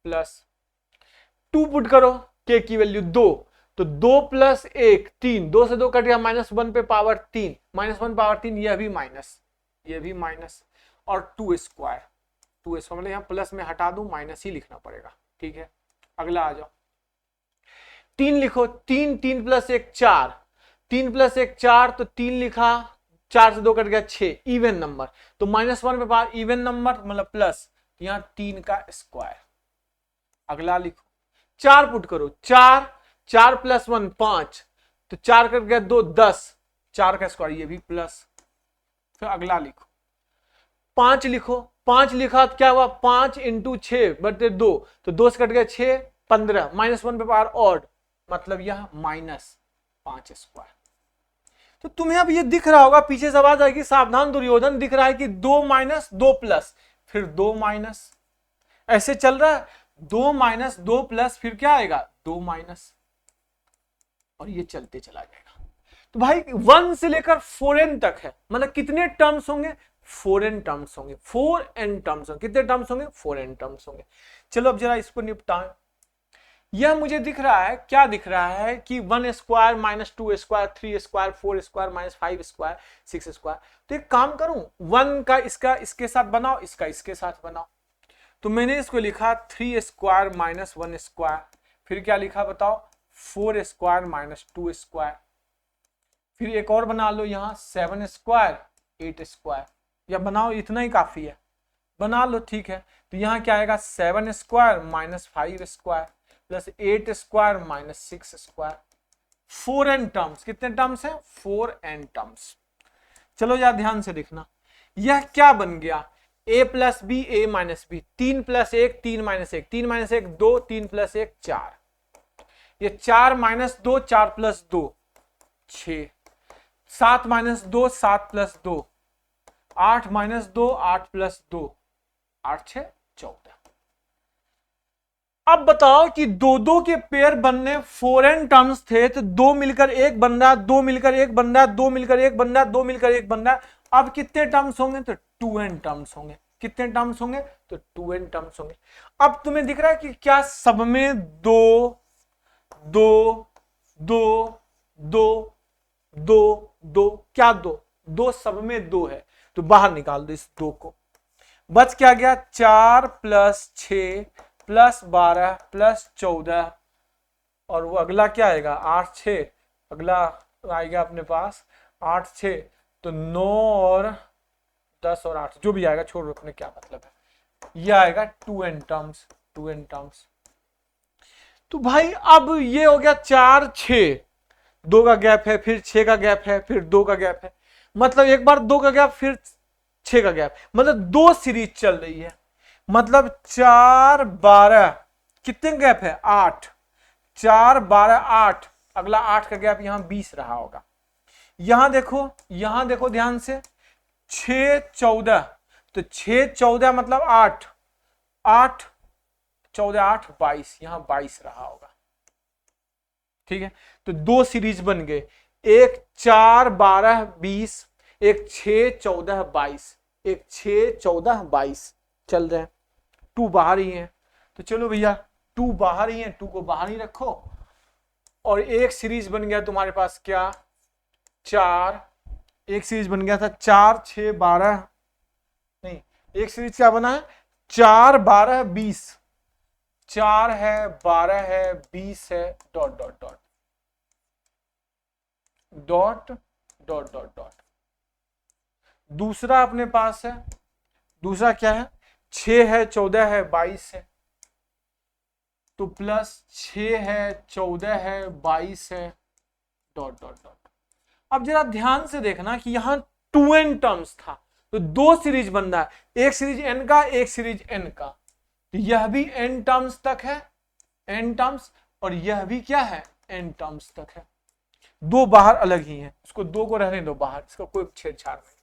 प्लस 2 पुट करो, k की वैल्यू 2, तो 2 + 1 3, 2 से 2 कट गया, -1 पे पावर 3, -1 पावर 3, यह भी माइनस, और 2 स्क्वायर, मतलब यहां प्लस में हटा दूं, माइनस ही लिखना पड़ेगा, ठीक है। अगला आ जाओ, 3 लिखो, 3 3 + 1 4, 3 + 1 4, तो 3 लिखा, 4 से 2 कट गया 6, इवन नंबर, तो -1 पे पावर इवन नंबर मतलब प्लस, यहां 3 का स्क्वायर। अगला लिखो, 4 पुट करो, 4 + 1 5, तो 4 कट गया 2 10, 4 का स्क्वायर, ये भी प्लस। फिर अगला लिखो, 5 लिखो, 5 लिखा तो क्या हुआ, 5 × 6/2, तो 2 से कट गया 6 15, -1 पे पावर ऑड, मतलब यह -5 स्क्वायर। तो तुम्हें अब ये दिख रहा होगा, पीछे से आवाज आएगी, सावधान दुर्योधन, दिख रहा है कि 2 - 2 प्लस, फिर 2 माइनस, ऐसे चल रहा है, 2 - 2 प्लस, फिर क्या आएगा, 2 माइनस, और ये चलते चला जाएगा। तो भाई 1 से लेकर 4n तक है, मतलब कितने टर्म्स होंगे, 4n टर्म्स होंगे, 4n टर्म्स होंगे, कितने टर्म्स होंगे, 4n टर्म्स होंगे। चलो अब जरा इसको निपटाएं। यह मुझे दिख रहा है, क्या दिख रहा है कि 1 square -2 square, 3 square, 4 square, -5 square, 6 square. तो एक काम करूं, 1 का इसका इसके साथ बनाओ, इसका इसके साथ बनाओ। तो मैंने इसको लिखा 3 स्क्वायर -1 स्क्वायर, फिर क्या लिखा बताओ, 4 स्क्वायर -2 स्क्वायर, फिर एक और बना लो यहां 7 स्क्वायर 8 स्क्वायर, या बनाओ, इतना ही काफी है, बना लो, ठीक है। तो यहां क्या आएगा, 7 square -5 square plus 8 square -6 square, 4n terms, कितने टर्म्स हैं, 4n टर्म्स। चलो यार ध्यान से देखना, यह क्या बन गया, a + b, a - b, 3 + 1 3 - 1, 3 - 1 2, 3 + 1 4, ये 4 - 2 4 + 2 6, 7 - 2 7 + 2 8 - 2 8 + 2 8 6 14। अब बताओ कि दो दो के पेयर बनने 4n टर्म्स थे, तो दो मिलकर एक बन रहा, दो मिलकर एक बन रहा, दो मिलकर एक बन रहा, दो मिलकर एक बन रहा। अब कितने टर्म्स होंगे? तो 2n टर्म्स होंगे। कितने टर्म्स होंगे? तो 2n टर्म्स होंगे। अब तुम्हें दिख रहा है कि क्या सब में दो दो दो दो दो दो, क्या दो दो सब में दो है, तो बाहर निकाल दो इस दो को। बच क्या गया? 4 + 6 + 12 + 14, और वो अगला क्या आएगा? 8 6, अगला आएगा अपने पास 8 6, तो 9 और 10 और 8 जो भी आएगा, छोड़ो अपने क्या मतलब है, ये आएगा 2n टर्म्स। 2n terms. तो भाई अब ये हो गया 4 6, 2 का गैप है, फिर 6 का गैप है, फिर 2 का गैप है, मतलब एक बार 2 का गैप, फिर 6 का गैप, मतलब 2 सीरीज चल रही है। मतलब 4 12, कितने गैप है? 8, 4 12 8, अगला 8 का गैप यहां 20 रहा होगा। यहां देखो ध्यान से, 6 14, तो 6 14 मतलब 8 8 14 8 22, यहां 22 रहा होगा। ठीक है, तो 2 सीरीज बन गए, एक 4 12 20, एक 6 14 22, एक 6 14 22 चल रहे हैं। 2 बाहर ही है, तो चलो भैया 2 बाहर ही है, 2 को बाहर ही रखो। और एक सीरीज बन गया तुम्हारे पास क्या? 4, एक सीरीज बन गया था 4 6 12, नहीं, एक सीरीज क्या बना है? 4 12 20, 4 है 12 है 20 है, dot dot dot dot dot dot dot. दूसरा अपने पास है, दूसरा क्या है? 6 है 14 है 22 है, तो प्लस 6 है 14 है 22 है, डॉट डॉट डॉट। अब जरा ध्यान से देखना कि यहां 2n टर्म्स था, तो 2 सीरीज बन रहा है, एक सीरीज n का, एक सीरीज n का, तो यह भी n टर्म्स तक है, n टर्म्स, और यह भी क्या है? n टर्म्स तक है। 2 बाहर अलग ही है, उसको 2 को रहने दो बाहर, इसका कोई छेड़छाड़ नहीं।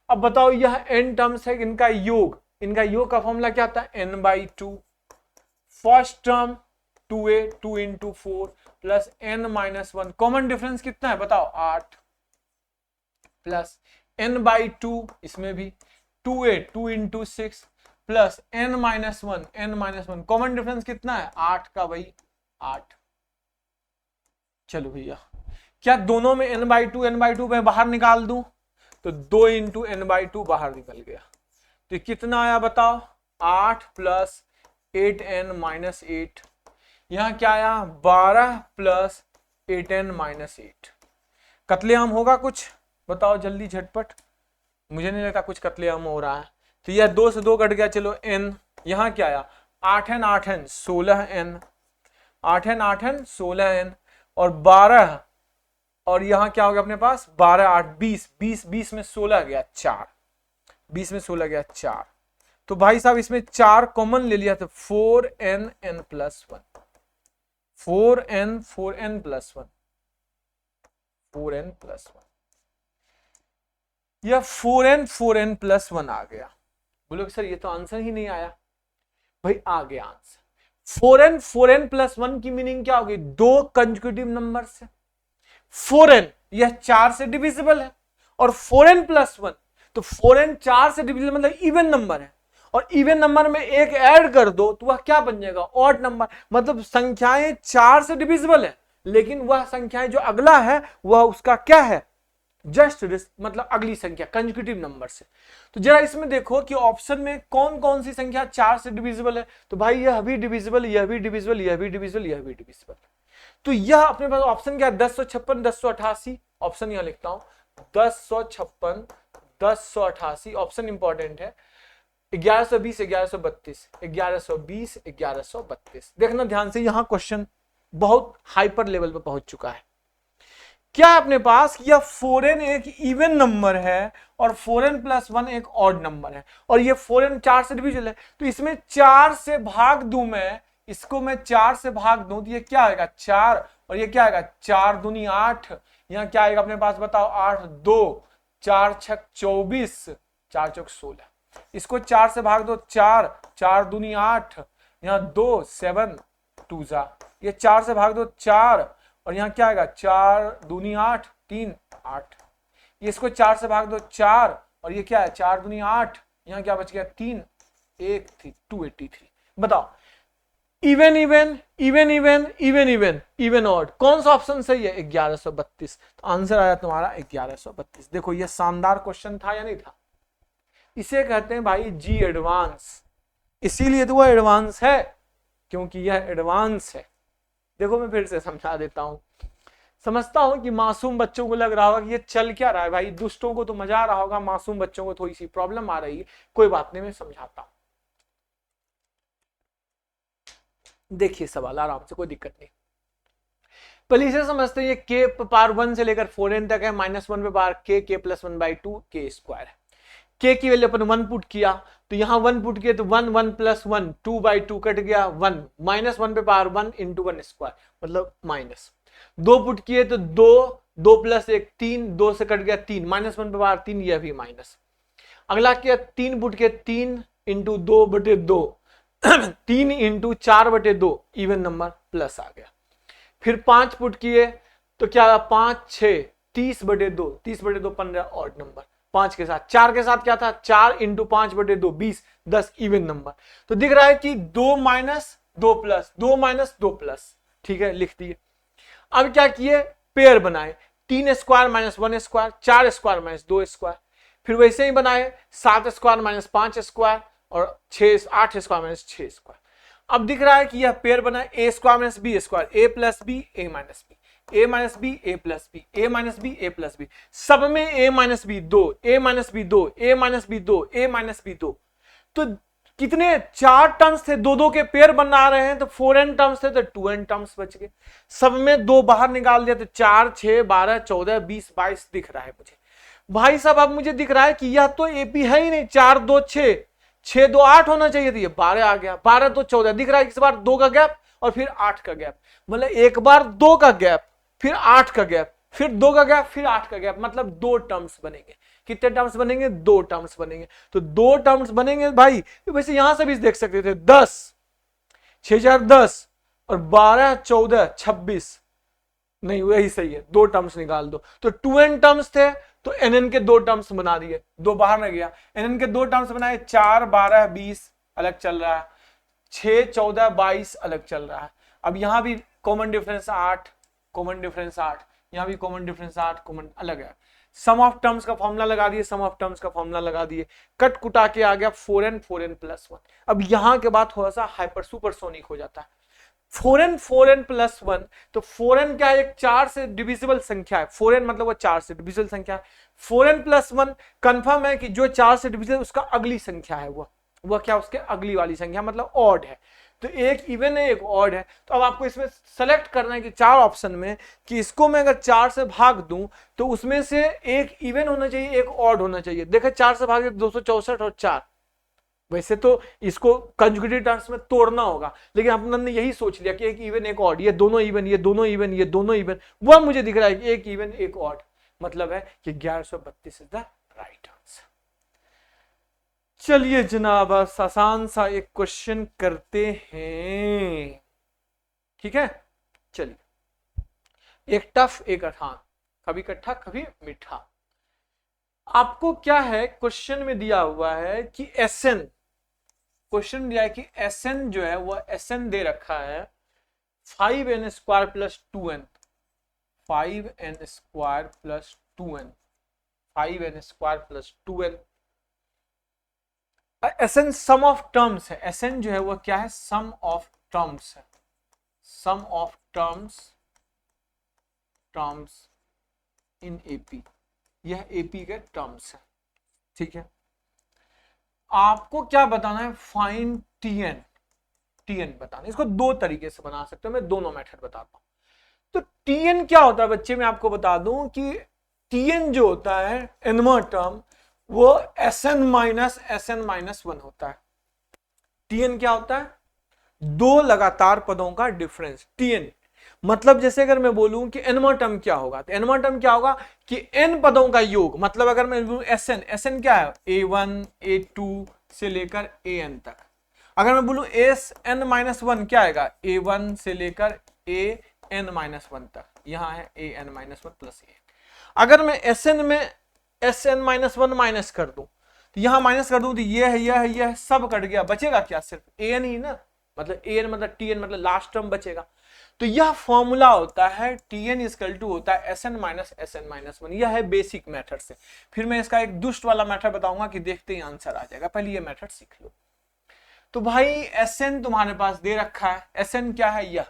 अब बताओ यह n टर्म्स है, इनका योग, इनका योग का फॉर्मूला क्या था? n/2। First term 2a 2 × 4 plus n-1, common difference कितना है बताओ? 8, प्लस n/2, इसमें भी 2a 2 × 6 plus n-1, common difference कितना है? 8 का भाई 8। चलो भैया, क्या दोनों में n/2 मैं बाहर निकाल दूं? तो 2 × n/2 बाहर निकल गया, तो कितना आया बताओ? 8 प्लस 8n-8, यहां क्या आया? 12 प्लस 8n-8। कत्लेआम होगा कुछ? बताओ जल्दी झटपट, मुझे नहीं लगता कुछ कत्लेआम हो रहा है। तो यह 2 से 2 कट गया, चलो n, यहां क्या आया? 8n 16n, 8n 16n, और 12, और यहां क्या हो गया अपने पास? 12 8 20, 20 में 16 गया 4, 20 में 16 गया 4, तो भाई साहब इसमें 4 कॉमन ले लिया, तो 4n+1, 4n+1, 4n+1, यह 4n+1 आ गया। बोलो सर ये तो आंसर ही नहीं आया। भाई आ गया आंसर। 4n+1 की मीनिंग क्या होगी? 2 कंसेक्यूटिव नंबर से 4n, यह 4 से डिविजिबल है, और 4n+1, तो 4n 4 से डिविजिबल मतलब इवन नंबर है, और इवन नंबर में एक ऐड कर दो तो वह क्या बन जाएगा? Odd number. मतलब संख्याएं 4 से डिविजिबल है, लेकिन वह संख्याएं जो अगला है वह उसका क्या है? जस्ट मतलब अगली संख्या कंसेक्यूटिव नंबर से। तो जरा इसमें देखो कि ऑप्शन में कौन कौन सी संख्या 4 से डिविजिबल है, तो भाई यह भी डिविजिबल, यह भी डिविजिबल, यह भी डिविजिबल, यह भी डिविजिबल। तो यह अपने पास ऑप्शन क्या है? 1056 1088, ऑप्शन यहां लिखता हूं 1056 1088, ऑप्शन इंपॉर्टेंट है। 1120 1132 1120 1132। देखना ध्यान से, यहां क्वेश्चन बहुत हाइपर लेवल पर पहुंच चुका है। क्या अपने पास यह 4n एक इवन नंबर है और 4n+1 एक ऑड नंबर है, और ये 4n 4 से डिविजिबल है, तो इसमें 4 से भाग दूं मैं, इसको मैं 4 से भाग दूं तो ये क्या आएगा? 4, और ये क्या आएगा? 4 दूनी 8, यहां क्या आएगा अपने पास बताओ? 8 2 4 6 24, 4 चौक 16, इसको 4 से भाग दो 4, 4 दूनी 8, यहां 2 7 टू जा, ये 4 से भाग दो 4, और यहाँ क्या आएगा 4 दूनी 8, 3 8, ये इसको 4 से भाग दो 4, और ये क्या है 4 दूनी 8, यहाँ क्या बच गया 3 1 3 283। बताओ even even even even even even even odd, कौन सा ऑप्शन सही है 1132। तो आंसर आया तुम्हारा 1132। देखो ये शानदार क्वेश्चन था या नहीं था। इसे कहते हैं भाई जी एडवांस, इसीलिए तो वो एडवांस है क्योंकि यह एडवांस है। देखो मैं फिर से समझा देता हूं। समझता हूं कि मासूम बच्चों को लग रहा होगा कि ये चल क्या रहा है भाई, दुष्टों को तो मजा आ रहा होगा, मासूम बच्चों को थोड़ी सी प्रॉब्लम आ रही है। कोई बात नहीं, मैं समझाता हूं। देखिए सवाल आराम से, कोई दिक्कत नहीं। पहले इसे समझते हैं, ये के पावर 1 से लेकर 4n तक है, -1 पे पावर के प्लस 1/2 के स्क्वायर है। के की वैल्यू अपन 1 पुट किया तो यहां 1 पुट किया तो 1 1 प्लस 1 2/2 कट गया 1, -1 पे पावर 1 इंटू 1 स्क्वायर मतलब माइनस। 2 पुट किए तो 2 2 प्लस 1 3, 2 से कट गया 3, -1 पे पावर 3, यह भी माइनस। अगला किया 3 पुट किया 3 into 2/2 3 into 4/2 even number plus आ गया। फिर 5 पुट किए तो क्या 5 6 30/2 30/2 15 ऑड नंबर। 5 के साथ 4 के साथ क्या था 4 इंटू 5/2 20 10 इवन नंबर। तो दिख रहा है कि 2 माइनस 2 प्लस 2 माइनस 2 प्लस, ठीक है लिख दिए। अब क्या किए पेयर बनाए, 3 square minus 1 square, 4 square minus 2 square. फिर वैसे ही बनाए 7 स्क्वायर माइनस 5 स्क्वायर और 8 स्क्वायर माइनस 6 स्क्वायर। अब दिख रहा है कि यह पेयर बना ए square minus B square, a plus b a minus b, a minus b a plus b, a minus b a plus B, सब में ए माइनस बी 2, ए माइनस बी 2, ए माइनस बी 2, ए minus B 2। तो कितने 4 terms थे, 2 2 के pair बना रहे हैं तो 4n टर्म्स थे तो 2n टर्म्स बच गए। सब में 2 बाहर निकाल दिया तो 4 6 12 14 20 22 दिख रहा है मुझे। भाई साहब अब मुझे दिख रहा है कि यह तो एपी है ही नहीं, 4 2 6 6 2 8 होना चाहिए था, ये 12 आ गया, 12 2 14 दिख रहा है। इस बार 2 का गैप और फिर 8 का गैप, मतलब एक बार 2 का गैप फिर 8 का गैप फिर 2 का गैप फिर 8 का गैप, मतलब 2 टर्म्स बनेंगे। कितने टर्म्स बनेंगे 2 टर्म्स बनेंगे। तो 2 टर्म्स बनेंगे भाई। तो वैसे यहां से भी देख सकते थे 10 6 4 10 और 12 14 26, नहीं वही सही है, 2 टर्म्स निकाल दो। तो 2n टर्म्स थे तो nn के 2 टर्म्स बना दिए, 2 बाहर में गया, nn के 2 टर्म्स बनाए, 4 12 20 अलग चल रहा है, 6 14 22 अलग चल रहा है। अब यहां भी कॉमन डिफरेंस 8, कॉमन डिफरेंस 8, यहां भी कॉमन डिफरेंस 8, कॉमन अलग है। सम ऑफ टर्म्स का फॉर्मूला लगा दिए, सम ऑफ टर्म्स का फॉर्मूला लगा दिए, कट कुटा के आ गया 4n प्लस 1। अब यहां के बाद थोड़ा सा हाइपर सुपरसोनिक हो जाता है। 4n प्लस 1, तो 4n क्या है एक 4 से डिविजिबल संख्या है, 4n मतलब वो 4 से डिविजिबल संख्या है। 4n प्लस 1 कंफर्म है कि जो 4 से डिविजिबल उसका अगली संख्या है, वह क्या उसके अगली वाली संख्या मतलब ऑड है। तो एक इवन है एक ऑड है। तो अब आपको इसमें सेलेक्ट करना है कि 4 ऑप्शन में कि इसको मैं अगर 4 से भाग दूं तो उसमें से एक इवन होना चाहिए एक ऑड होना चाहिए। देखो 4 से भागे 264 और 4, वैसे तो इसको कंजुगेटिव टर्म्स में तोड़ना होगा, लेकिन अपन ने यही सोच लिया कि एक इवन एक ऑड, ये दोनों इवन ये दोनों इवन ये दोनों इवन, वह मुझे दिख रहा है कि एक इवन एक ऑड, मतलब है कि 1132 इज द राइट आंसर। चलिए जनाब आसान सा एक क्वेश्चन करते हैं, ठीक है। चलिए एक टफ एक आसान, कभी कट्ठा कभी मीठा। आपको क्या है क्वेश्चन में दिया हुआ है कि Sn, क्वेश्चन दिया है कि Sn जो है वह Sn दे रखा है 5n square plus 2n, 5n square plus 2n, 5n square plus 2n। Sn sum of terms है, Sn जो है वह क्या है सम ऑफ टर्म्स है, sum of terms in AP, यह एपी के टर्म्स है, ठीक है। आपको क्या बताना है फाइंड टीएन, टीएन बताना। इसको 2 तरीके से बना सकते हो, मैं दोनों मेथड बताता हूं। तो टीएन क्या होता है बच्चे, मैं आपको बता दूं कि टीएन जो होता है nवां टर्म वो Sn माइनस 1 होता है। टीएन क्या होता है 2 लगातार पदों का डिफरेंस। टीएन मतलब जैसे अगर मैं बोलूं कि nवां टर्म क्या होगा, तो nवां टर्म क्या होगा कि n पदों का योग, मतलब अगर मैं बोलूं Sn क्या है a1 a2 से लेकर an तक, अगर मैं बोलूं एस एन माइनस वन क्या आएगा, a1 से लेकर a n माइनस वन तक, यहां है a n minus one plus a। अगर मैं एस एन में S n minus one minus कर दूं तो यहां माइनस कर दूं तो ये है, यह है, यह है, सब कट गया, बचेगा क्या, सिर्फ a n ही ना, मतलब a n मतलब t n मतलब लास्ट टर्म बचेगा। तो यह फॉर्मूला होता है tn इक्वल टू होता है एस एन माइनस वन। यह है बेसिक मेथड से। फिर मैं इसका एक दुष्ट वाला मेथड बताऊंगा कि देखते ही आंसर आ जाएगा, पहले ये मेथड सीख लो। तो भाई एस एन तुम्हारे पास दे रखा है, एस एन क्या है, यह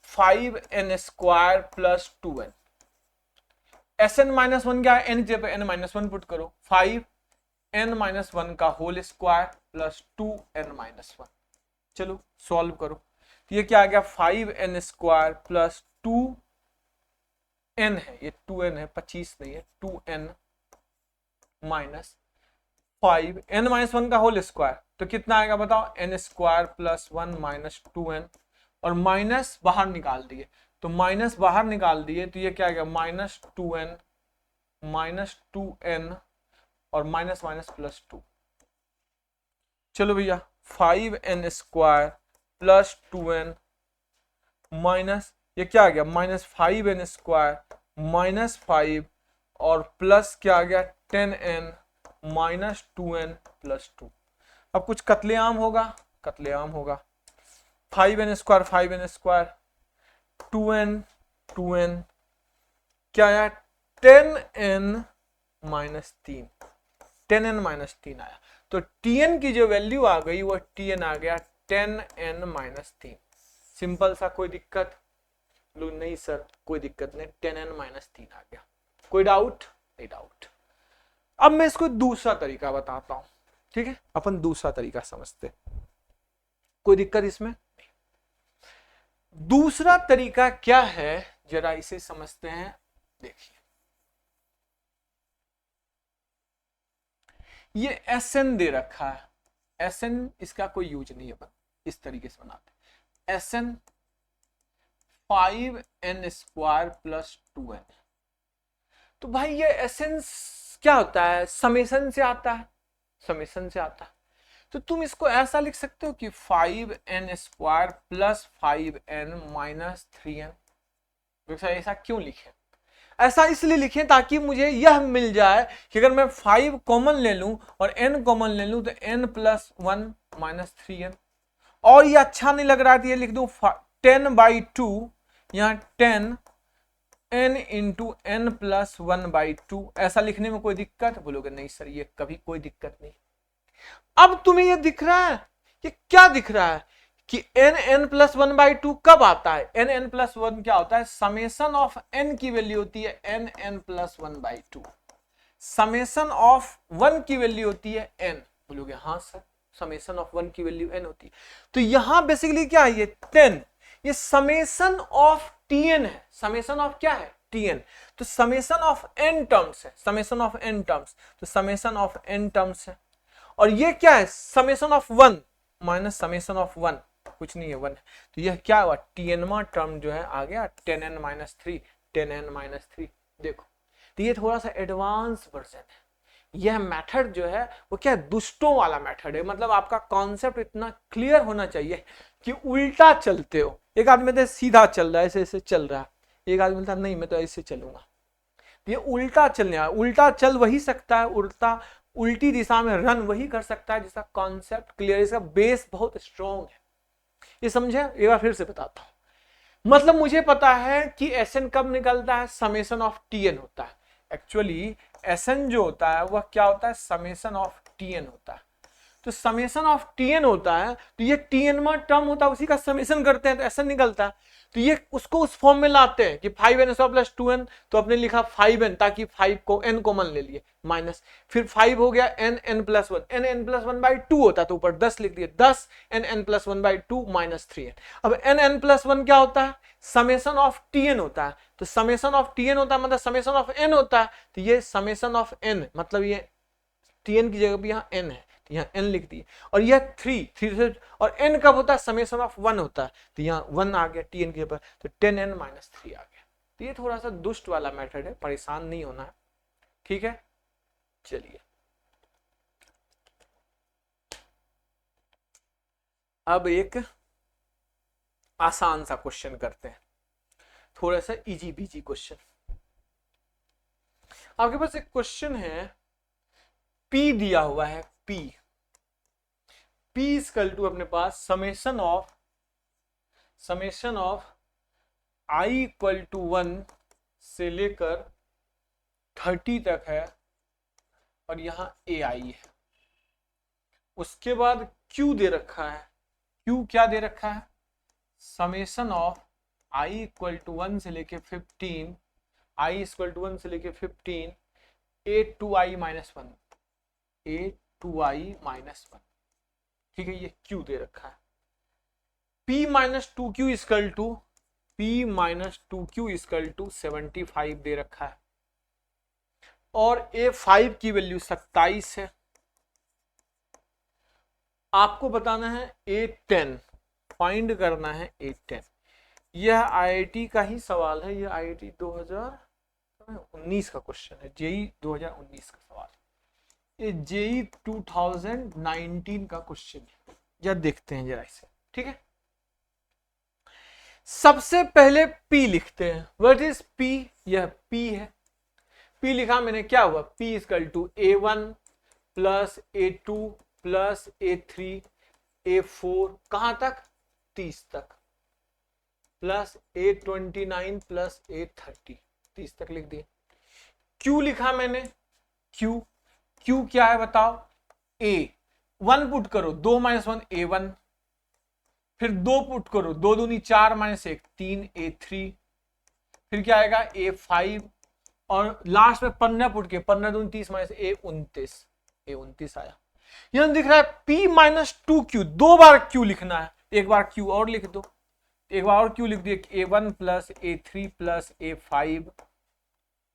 5n square plus 2n। S n minus one क्या है, एन जगह पे एन माइनस वन पुट करो, 5n माइनस वन का whole square plus 2n minus one. चलो सॉल्व करो, तो ये क्या आ गया, 5n स्क्वायर प्लस 2n है, ये 2n है, 25 नहीं है, 2n minus 5n minus one का होल स्क्वायर, तो कितना आएगा बताओ, n square plus 1 minus 2n, और माइनस बाहर निकाल दिए, तो माइनस बाहर निकाल दिए तो ये क्या आ गया, माइनस 2n और माइनस माइनस प्लस 2। चलो भैया 5n square plus 2n minus ये क्या आ गया, माइनस 5n स्क्वायर माइनस 5 और प्लस क्या आ गया 10n माइनस 2n प्लस 2। अब कुछ कत्लेआम होगा, 5n स्क्वायर 2n क्या आया 10n माइनस 3, 10n माइनस 3 आया। तो tn की जो वैल्यू आ गई वो tn आ गया 10n माइनस 3। सिंपल सा, कोई दिक्कत लोग नहीं सर, कोई दिक्कत नहीं, 10n माइनस 3 आ गया, कोई डाउट नहीं, डाउट। अब मैं इसको दूसरा तरीका बताता हूं, ठीक है, अपन दूसरा तरीका समझते, कोई दिक्कत इसमें। दूसरा तरीका क्या है जरा इसे समझते हैं। देखिए ये एसएन दे रखा है, एसएन इसका कोई यूज नहीं है, अपन इस तरीके से बनाते, SN 5n square plus 2n। तो भाई ये एसेंस क्या होता है, समेशन से आता है, समेशन से आता है। तो तुम इसको ऐसा लिख सकते हो कि 5n square plus 5n minus 3n। ऐसा क्यों लिखे, ऐसा इसलिए लिखें ताकि मुझे यह मिल जाए कि अगर मैं 5 कॉमन ले लूं और n कॉमन ले लूं तो n प्लस 1 माइनस 3n। और ये अच्छा नहीं लग रहा है तो ये लिख दूं 10/2, यहां 10 n इंटू एन प्लस 1/2। ऐसा लिखने में कोई दिक्कत, बोलोगे नहीं सर ये कभी कोई दिक्कत नहीं। अब तुम्हें ये दिख रहा है, ये क्या दिख रहा है कि n प्लस 1/2 कब आता है, n प्लस 1 क्या होता है, समेशन ऑफ n की वैल्यू होती है n प्लस 1/2, समेशन ऑफ 1 की वैल्यू होती है n। बोलोगे हाँ सर समेशन ऑफ 1 की वैल्यू n होती है। तो यहां बेसिकली क्या है, ये 10, ये समेशन ऑफ tn है, समेशन ऑफ क्या है tn। तो समेशन ऑफ n टर्म्स है, समेशन ऑफ n टर्म्स, तो समेशन ऑफ n टर्म्स है। और ये क्या है, summation of 1 minus summation of 1, कुछ नहीं है 1 है। तो यह क्या हुआ, tnवा टर्म जो है आ गया 10n माइनस 3, 10n माइनस 3। देखो तो ये थोड़ा सा एडवांस वर्जन है, यह मेथड जो है वो क्या दुष्टों वाला मेथड है। मतलब आपका कॉन्सेप्ट इतना क्लियर होना चाहिए कि उल्टा चलते हो। एक आदमी तो सीधा चल रहा है, ऐसे ऐसे चल रहा है, एक आदमी बोलता नहीं मैं तो ऐसे चलूंगा। ये उल्टा चलने वाला, उल्टा चल वही सकता है, उल्टी दिशा में रन वही कर सकता है जिसका कॉन्सेप्ट क्लियर, इसका बेस बहुत स्ट्रॉन्ग है। ये समझे, एक बार फिर से बताता हूं। मतलब मुझे पता है कि एसएन कब निकलता है, समेशन ऑफ टीएन होता है। एक्चुअली एसएन जो होता है वह क्या होता है, समेशन ऑफ टीएन होता है। तो समेशन ऑफ टीएन होता है तो ये टीएन में टर्म होता है, उसी का समेशन करते हैं तो एसएन निकलता है। तो ये उसको उस फॉर्म में लाते हैं कि 5n प्लस 2n, तो आपने लिखा 5n ताकि 5 को n कॉमन ले लिए, माइनस फिर 5 हो गया n प्लस 1, n प्लस 1/2 होता है तो ऊपर 10 लिख दिए, 10 n प्लस 1/2 माइनस 3n। अब n प्लस 1 क्या होता है, समेशन ऑफ tn होता है। तो समेशन ऑफ tn होता है मतलब समेशन ऑफ n होता है। तो ये समेशन ऑफ n मतलब ये tn की जगह पे यहाँ n है, यहाँ n लिख दिए। और यह 3 और n कब होता है, समेशन ऑफ 1 होता है, तो यहाँ 1 आ गया tn के ऊपर, तो 10n माइनस 3 आ गया। तो ये थोड़ा सा दुष्ट वाला मेथड है, परेशान नहीं होना है, ठीक है। चलिए अब एक आसान सा क्वेश्चन करते हैं, थोड़ा सा इजी बीजी क्वेश्चन। आपके पास एक क्वेश्चन है, P दिया हुआ है, P इक्वल टू अपने पास summation of I equal to 1 से लेकर 30 तक है, और यहां AI है। उसके बाद Q दे रखा है, Q क्या दे रखा है, summation of I equal to 1 से लेके 15, I इक्वल टू 1 से लेके 15 a to I minus 1, a to I minus 1, ठीक है, ये Q दे रखा है। P minus 2Q equal to P minus 2Q equal to 75 दे रखा है, और A5 की वैल्यू 27 है। आपको बताना है A10, फाइंड करना है A10। यह IIT का ही सवाल है, यह IIT 2019 का क्वेश्चन है, जेई 2019 का सवाल है, ये जेई 2019 का क्वेश्चन है। जरा देखते हैं जरा इसे, ठीक है। सबसे पहले P लिखते हैं। What is P? यह P है। P लिखा मैंने, क्या हुआ, P equal to A1 plus A2 plus A3 A4 कहां तक, 30 तक, प्लस A29 प्लस A30, 30 तक लिख दिए। Q लिखा मैंने, Q क्या है बताओ, A 1 पुट करो, 2 माइनस 1 A1, फिर 2 पुट करो, 2 दूनी 4 माइनस 1 3 A3, फिर क्या आएगा A5, और लास्ट में 15 पुट के, 15 दूनी 30 माइनस A29 आया। यहां दिख रहा है P माइनस 2Q, 2 बार Q लिखना है, एक बार Q और लिख दो, एक बार और Q लिख दिए, A1 plus A3 plus A5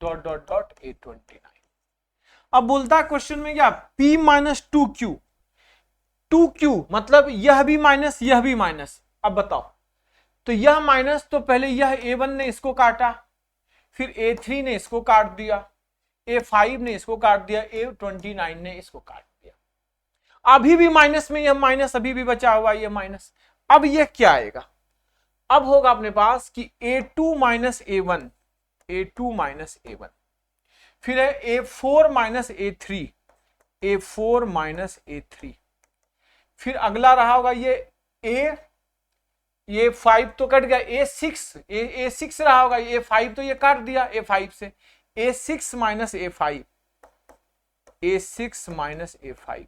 dot dot dot A29। अब बोलता है क्वेश्चन में क्या, P माइनस 2Q मतलब यह भी माइनस यह भी माइनस। अब बताओ, तो यह माइनस, तो पहले यह A1 ने इसको काटा, फिर A3 ने इसको काट दिया, A5 ने इसको काट दिया, A29 ने इसको काट दिया। अभी भी माइनस में यह माइनस, अभी भी बचा हुआ यह माइनस। अब यह क्या आएगा, अब होगा अपने पास कि A2 minus A1, A2 minus A1, फिर है A4 minus A3, A4 minus A3, फिर अगला रहा होगा ये 5 तो कट गया, A6 रहा होगा, A5 तो ये काट दिया, A5 से A6 minus A5, A6 minus A5,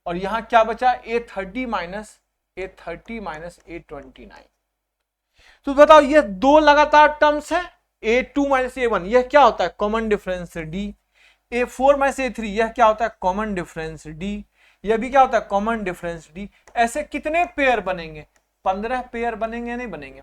और यहां क्या बचा, A30 माइनस A29। तो बताओ, ये दो लगातार टर्म्स है, A2 माइनस A1, यह क्या होता है, common difference D, A4 minus A3, यह क्या होता है, कॉमन डिफरेंस D, यह भी क्या होता है, कॉमन डिफरेंस D। ऐसे कितने पेयर बनेंगे, 15 पेयर बनेंगे, नहीं बनेंगे,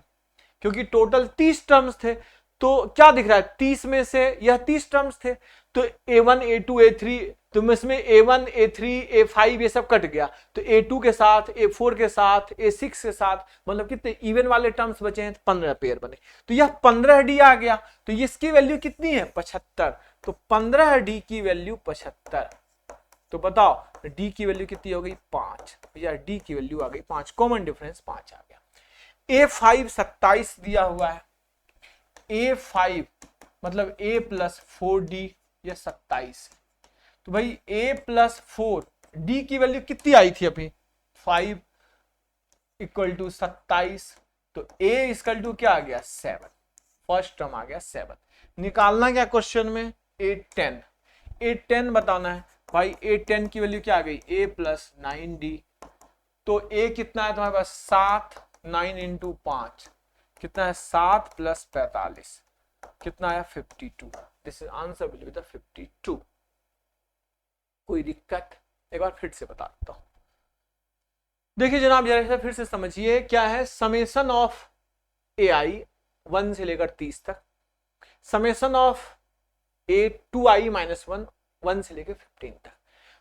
क्योंकि टोटल 30 टर्म्स थे। तो क्या दिख रहा है, 30 में से यह 30 टर्म्स थे, तो A1 A2 A3, तो इसमें A1 A3 A5 ये सब कट गया, तो A2 के साथ, A4 के साथ, A6 के साथ, मतलब कितने इवन वाले टर्म्स बचे हैं, 15 पेयर बने। तो यह 15D आ गया, तो इसकी वैल्यू कितनी है, 75। तो 15D की वैल्यू 75। तो बताओ D की वैल्यू कितनी हो गई, 5, या D की वैल्यू आ गई 5, कॉमन डिफरेंस 5 आ गया। A5 27 दिया हुआ है, A5 मतलब A प्लस 4D, यह 27। तो भाई A प्लस 4, D की वैल्यू कितनी आई थी अभी, 5 इक्वल टू 27, तो A इक्वल टू क्या आ गया, 7, फर्स्ट टर्म आ गया 7। निकालना क्या क्वेश्चन में, A10 बताना है भाई। A10 की वैल्यू क्या आ गई, A प्लस 9D, तो A कितना है तुम्हारे पास, 7, 9 इंटू 5 कितना है, 7 प्लस 45 कितना है, 52। This is answer will be the 52। कोई दिक्कत, एक बार फिर से बता देता हूं, देखिए जनाब जरा फिर से समझिए, क्या है, समेशन ऑफ AI 1 से लेकर 30 तक, समेशन ऑफ A2I माइनस 1 से लेकर 15 तक।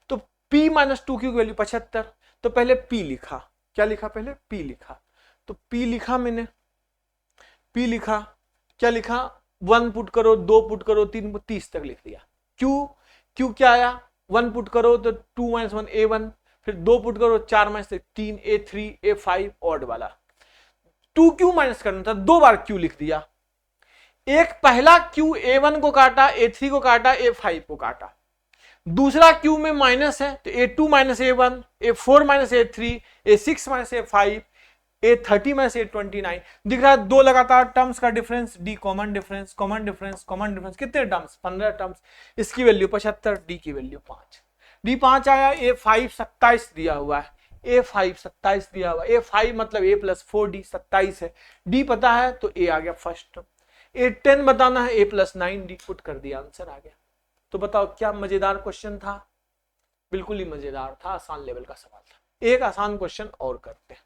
तो P माइनस 2Q की वैल्यू 75, तो पहले P लिखा, क्या लिखा, पहले P लिखा, तो P लिखा मैंने, P लिखा, क्या लिखा, 1 पुट करो, 2 पुट करो, 3 30 तक लिख दिया। Q क्या आया, 1 पुट करो तो 2 माइनस 1 A1, फिर 2 पुट करो, 4 में से 3, A3 A5 ऑड वाला। 2 क्यू माइनस करना था, 2 बार क्यू लिख दिया। एक पहला क्यू A1 को काटा, A3 को काटा, A5 को काटा। दूसरा क्यू में माइनस है तो A2 minus A1, A4 minus A3, A6 minus A5, A30 minus A29। दिख रहा है 2 लगातार टर्म्स का difference, D common difference, common difference, common difference. कितने टर्म्स? 15 टर्म्स। इसकी वैल्यू 75, डी की वैल्यू 5। डी 5 आया। A5 27 दिया हुआ है, A5 27 दिया हुआ है। A5 मतलब A प्लस 4D 27 है। डी पता है तो A आ गया फर्स्ट। A10 बताना है, A प्लस 9D पुट कर दिया, आंसर आ गया। तो बताओ क्या मजेदार क्वेश्चन था? बिल्कुल ही मजेदार था, आसान लेवल का सवाल था। एक आसान क्वेश्चन और करते हैं।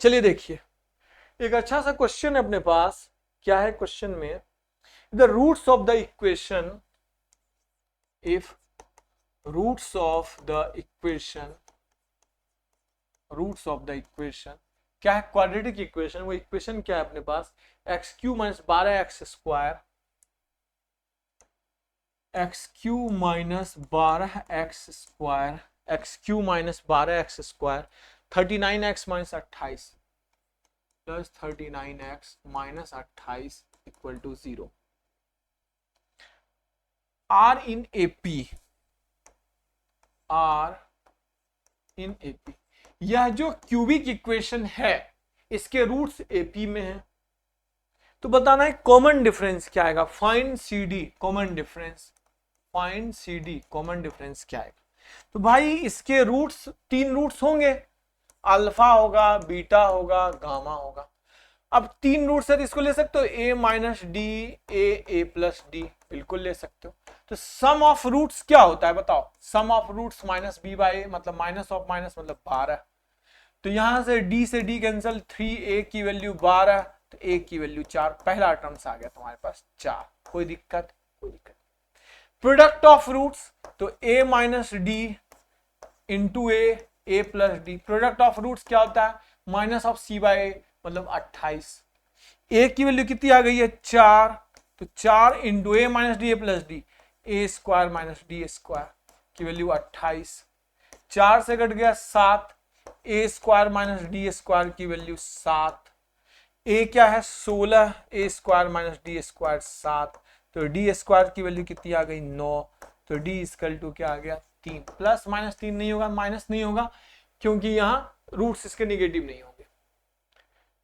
चलिए देखिए, एक अच्छा सा क्वेश्चन है अपने पास। क्या है क्वेश्चन में? The roots of the equation, if roots of the equation, roots of the equation क्या है? Quadratic equation. वो इक्वेशन क्या है अपने पास? X cube minus 12x square, x cube minus 12x square, x cube minus 12x square, 39x minus 28 plus 39x minus 28 equal to 0 are in AP, are in AP. यह जो cubic equation है इसके roots AP में है। तो बताना है common difference क्या आएगा। Find CD common difference, find CD common difference क्या आएगा। तो भाई इसके रूट्स 3 रूट्स होंगे, अल्फा होगा, बीटा होगा, गामा होगा। अब 3 रूट्स है तो इसको ले सकते हो a minus D, a plus D, बिल्कुल ले सकते हो। तो सम ऑफ रूट्स क्या होता है बताओ? Sum of roots minus b by, मतलब माइनस ऑफ माइनस मतलब 12। तो यहां से d से d कैंसिल, 3a की वैल्यू 12 तो a की वैल्यू 4। पहला टर्म्स आ गया तुम्हारे पास 4। कोई दिक्कत? कोई दिक्कत। प्रोडक्ट ऑफ रूट्स तो a minus d into a plus d. Product of roots क्या होता है? Minus of c by a मतलब 28। a की वैल्यू कितनी आ गई है? 4। तो 4 into a minus D, a plus D, a square minus D square की वैल्यू 28। 4 से कट गया 7, a square minus D square की वैल्यू 7। a क्या है? 16, a square minus D square 7। तो डी स्क्वायर की वैल्यू कितनी आ गई? 9। तो डी इक्वल टू क्या आ गया? 3। प्लस माइनस 3 नहीं होगा, माइनस नहीं होगा क्योंकि यहाँ रूट्स इसके निगेटिव नहीं होंगे।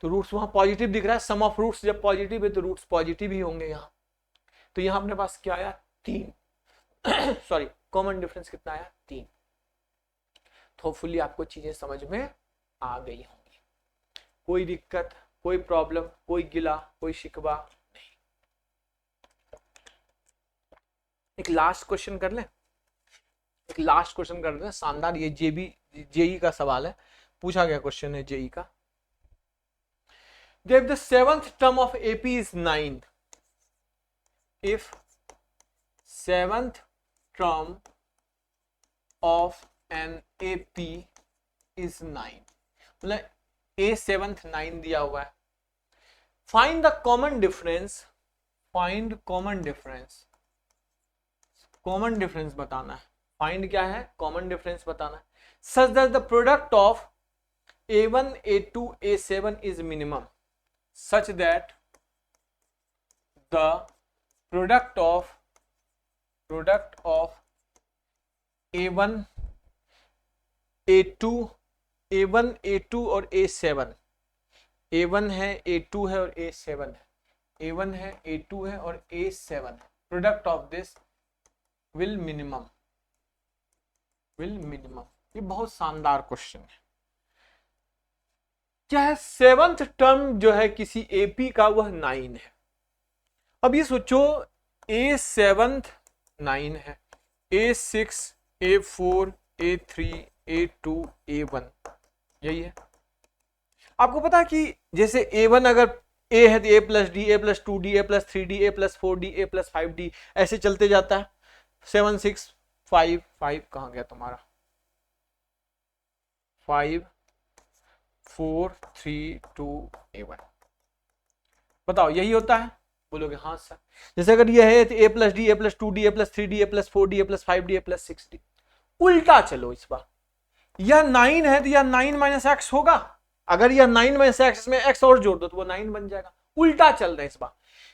तो रूट्स वहां पॉजिटिव दिख रहा है। सम ऑफ रूट्स जब पॉजिटिव है तो रूट्स पॉजिटिव ही होंगे यहाँ। तो यहाँ अपने पास क्या आया? 3। सॉरी, कॉमन डिफरेंस कितना आया? 3। होपफुली आपको चीजें समझ में आ गई होंगी। कोई दिक्कत, कोई प्रॉब्लम, कोई गिला, कोई शिकवा नहीं। एक लास्ट क्वेश्चन कर लें, एक लास्ट क्वेश्चन कर दें शानदार। ये जेई का सवाल है, पूछा गया क्वेश्चन है जेई का। If the 7th term of AP is 9, if 7th term of an AP is 9, मतलब A 7th 9 दिया हुआ है। Find the common difference, find common difference, common difference बताना है। Find क्या है? common difference बताना है। Such that the product of A1, A2, A7 is minimum, such that the product of A1, A2, A1, A2 और A7, A1 है, A2 है और A7 है, A1 है, A2 है और A7 है। Product of this will minimum, ये बहुत शानदार क्वेश्चन है। क्या है? 7th टर्म जो है किसी एपी का वह 9 है। अब ये सोचो A7 9 है, A6, A4, A3, A2, A1 यही है। आपको पता है कि जैसे A1 अगर A है तो A plus D, A plus 2D, A plus 3D, A plus 4D, A plus 5D ऐसे चलते जाता है। 7, 6, 5, 5 कहाँ गया तुम्हारा? 5, 4, 3, 2, A1। बताओ यही होता है? बोलोगे हाँ सर। जैसे अगर ये है तो A plus D, A plus 2D, A plus 3D, A plus 4D, A plus 5D, A plus 6D। उल्टा चलो इस बार, यह 9 है तो यह 9 माइनस एक्स होगा, अगर यह 9 माइनस एक्स में एक्स और जोड़ दो तो वो 9 बन जाएगा। उल्टा चल रहा है इस बार,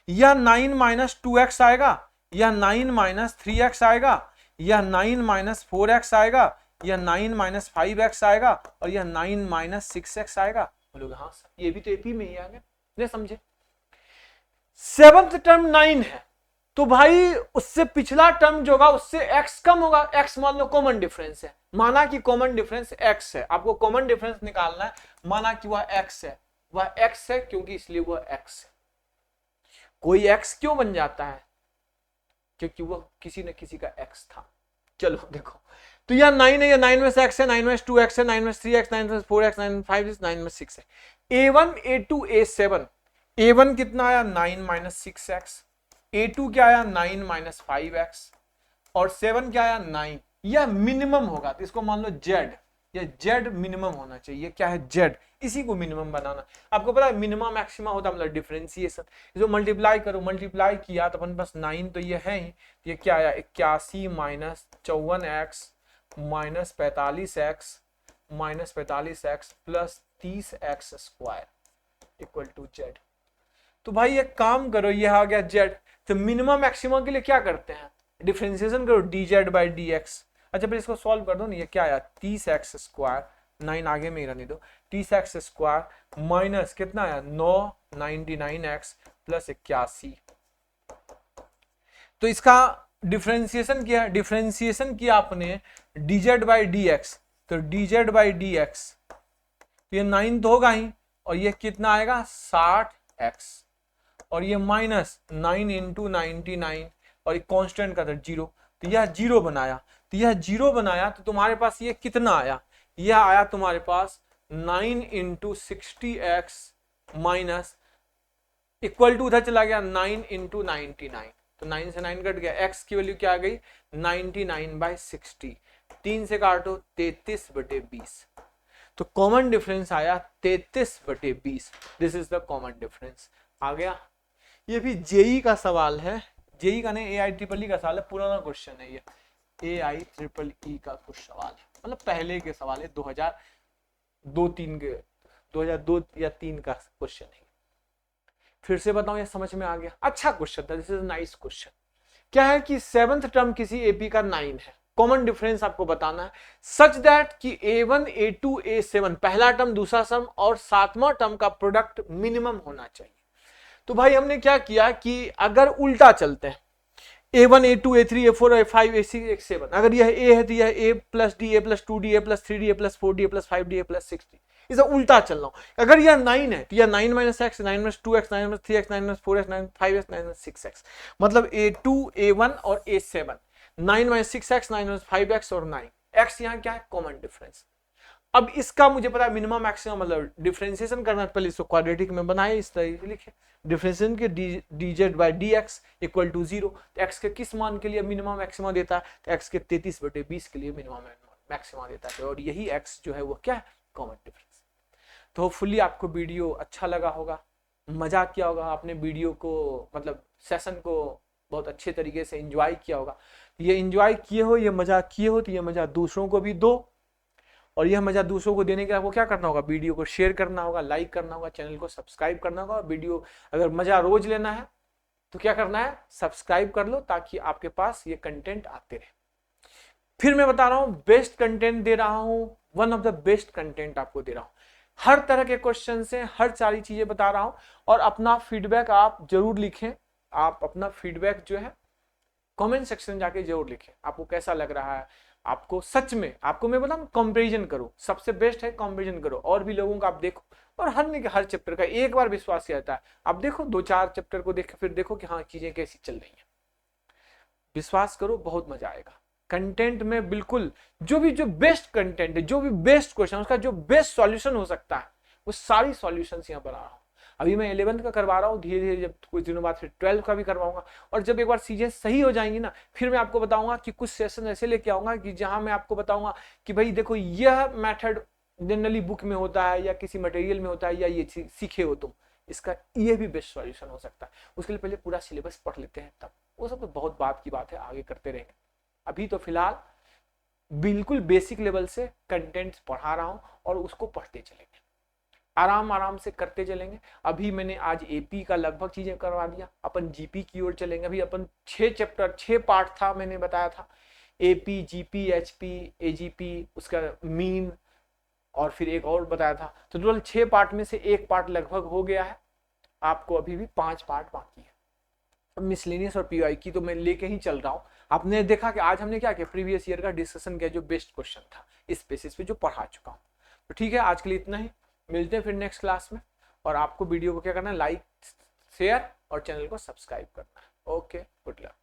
यह 9 माइनस 2x आएगा, यह 9 माइनस 3x आएगा, यह 9 माइनस 4x आएगा, यह 9 माइनस 5x आएगा और यह 9 माइनस 6x आएगा। बोलोगे हाँ सर ये भी तो एपी में ही आ गया, नहीं समझे। सेवंथ टर्म 9 है तो भाई उससे पिछला टर्म जो होगा उससे x कम होगा, x मान लो कॉमन डिफरेंस है, माना कि कॉमन डिफरेंस x है, आपको कॉमन डिफरेंस निकालना है, माना कि वह x है, वह x है क्योंकि इसलिए वह x है। कोई x क्यों बन जाता है, क्योंकि वह किसी न किसी का x था। चलो देखो तो यह 9 है, यह 9 में से x है, 9 में से 2x है, 9 में से 3x, 9 में से 4x, 9 में 5x, 9 में 6 है। a1 a2 a7, a1 कितना आया 9 माइनस 6x, a2 क्या आया 9 माइनस 5x और 7 क्या आया 9। यह मिनिमम होगा तो इसको मान लो z, यह z मिनिमम होना चाहिए, क्या है z, इसी को मिनिमम बनाना। आपको पता है मिनिमम मैक्सिमा होता है मतलब डिफरेंशिएशन, इसको मल्टीप्लाई करो, मल्टीप्लाई किया तो अपन बस 9 तो ये है ही, ये क्या आया 81 minus 54x minus 45x minus 45x plus 30x square equal to z। तो भाई एक काम करो, ये आ गया z, तो मिनिमम मैक्सिमम के लिए क्या करते हैं डिफरेंशिएशन करो dz बाई dx। अच्छा फिर इसको सॉल्व कर दो ना, ये क्या आया 30x स्क्वायर, 9 आगे में ही रहने दो, 30x स्क्वायर माइनस कितना आया 9 99x प्लस 81। तो इसका डिफरेंशिएशन किया, डिफरेंशिएशन किया आपने dz बाई dx, तो dz बाई dx तो ये 9 तो होगा ही और ये कितना आएगा 60x और ये माइनस 9 इंटू 99 और एक कांस्टेंट का था 0, तो यह 0 बनाया, तो यह 0 बनाया तो तुम्हारे पास ये कितना आया, यह आया तुम्हारे पास 9 into 60x minus equal to उधर चला गया 9 इंटू 99, तो 9 से 9 कट गया, x की वैल्यू क्या आ गई 99 बाई 60, 3 से काटो 33/20, तो कॉमन डिफरेंस आया 33/20, this is the common difference आ गया। ये भी जेई का सवाल है, जेई का नहीं AIEEE का सवाल है, पुराना क्वेश्चन है ये, AIEEE का कुछ सवाल है, मतलब पहले के सवाल है 2002-3 के, 2002 या 3 का क्वेश्चन है। फिर से बताऊं ये समझ में आ गया, अच्छा क्वेश्चन था, दिस इज नाइस क्वेश्चन। क्या है कि 7th टर्म किसी एपी का 9 है, कॉमन डिफरेंस आपको बताना है सच दैट कि a1 a2 a7 पहला टर्म दूसरा टर्म और 7वां टर्म का प्रोडक्ट मिनिमम होना चाहिए। तो भाई हमने क्या किया कि अगर उल्टा चलते हैं a1 a2 a3 a4 a5 a6 a7, अगर यह a है तो यह a plus D a plus 2d a plus 3d a plus 4d a plus 5d a plus 6d, इसे उल्टा चल रहा हूं। अगर यह 9 है तो यह 9 minus x, 9 minus 2x, 9 minus 3x, 9 minus 4x, 9 5x, 9 minus 6x, मतलब a2 a1 और a7, 9 minus 6x, 9 minus 5x और 9 x यहाँ क्या है कॉमन डिफरेंस। अब इसका मुझे पता है मिनिमम मैक्सिमम मतलब डिफरेंशिएशन करना, पहले इसको क्वाड्रेटिक में बनाए, इस तरीके से लिखे डिफरेंशिएशन के dz by dx equal to 0, तो x के किस मान के लिए मिनिमम मैक्सिमम देता है, तो x के 33/20 के लिए मिनिमम मैक्सिमम देता है, और यही x जो है वो क्या है कॉमन डिफरेंस। तो होपफुली आपको वीडियो अच्छा लगा होगा, मजा किया होगा आपने वीडियो को, मतलब सेशन को बहुत अच्छे तरीके से एंजॉय किया होगा। ये एंजॉय किए हो, ये मजा किए हो, तो ये मजा दूसरों को भी दो, और यह मजा दूसरों को देने के लिए आपको क्या करना होगा, वीडियो को शेयर करना होगा, लाइक करना होगा, चैनल को सब्सक्राइब करना होगा। वीडियो अगर मजा रोज लेना है तो क्या करना है सब्सक्राइब कर लो, ताकि आपके पास ये कंटेंट आते रहे। फिर मैं बता रहा हूं बेस्ट कंटेंट दे रहा हूं, one of the best content आपको दे रहा हूं, हर तरह के क्वेश्चन से हर सारी चीजें बता रहा हूं, और अपना फीडबैक आप जरूर लिखें। आप अपना फीडबैक जो है कमेंट सेक्शन जाके जरूर लिखें, आपको कैसा लग रहा है, आपको सच में, आपको मैं बताऊं कंपैरिजन करो, सबसे बेस्ट है कंपैरिजन करो, और भी लोगों का आप देखो, और हर चैप्टर का एक बार विश्वास किया जाता है, आप देखो 2-4 चैप्टर को देख फिर देखो कि हाँ चीजें कैसी चल रही हैं, विश्वास करो बहुत मजा आएगा। कंटेंट में बिल्कुल जो बेस्ट कंटेंट है, जो भी बेस्ट क्वेश्चन, उसका जो बेस्ट सॉल्यूशन हो सकता है, वो सारी सॉल्यूशंस यहाँ बना रहा हूँ। अभी मैं 11th का करवा रहा हूँ, धीरे धीरे जब कुछ दिनों बाद फिर 12th का भी करवाऊंगा, और जब एक बार चीजें सही हो जाएंगी ना, फिर मैं आपको बताऊंगा कि कुछ सेशन ऐसे लेके आऊंगा कि जहां मैं आपको बताऊंगा कि भाई देखो यह मेथड जनरली बुक में होता है या किसी मटेरियल में होता है, या ये सीखे हो तुम, इसका ये भी बेस्ट सॉल्यूशन हो सकता है। उसके लिए पहले पूरा सिलेबस पढ़ लेते हैं, तब वो सब तो बहुत बात की बात है, आगे करते रहेंगे। अभी तो फिलहाल बिल्कुल बेसिक लेवल से कंटेंट्स पढ़ा रहा हूं और उसको पढ़ते चलेंगे, आराम आराम से करते चलेंगे। अभी मैंने आज एपी का लगभग चीजें करवा दिया, अपन जीपी की ओर चलेंगे। अभी अपन 6 पार्ट था, मैंने बताया था, एपी, जीपी, एचपी, एजीपी, उसका मीन, और फिर एक और बताया था। तो टोटल 6 पार्ट में से एक पार्ट लगभग हो गया है, आपको अभी भी 5 पार्ट बाकी है। मिसलेनियस और पीवाई की तो मैं लेके ही चल रहा हूँ। आपने देखा कि आज हमने क्या किया, प्रीवियस ईयर का डिस्कशन किया, जो बेस्ट क्वेश्चन था इस बेसिस पे जो पढ़ा चुका हूँ। तो ठीक है, आज के लिए इतना ही, मिलते हैं फिर नेक्स्ट क्लास में। और आपको वीडियो को क्या करना है, लाइक, शेयर और चैनल को सब्सक्राइब करना है। Okay, good luck.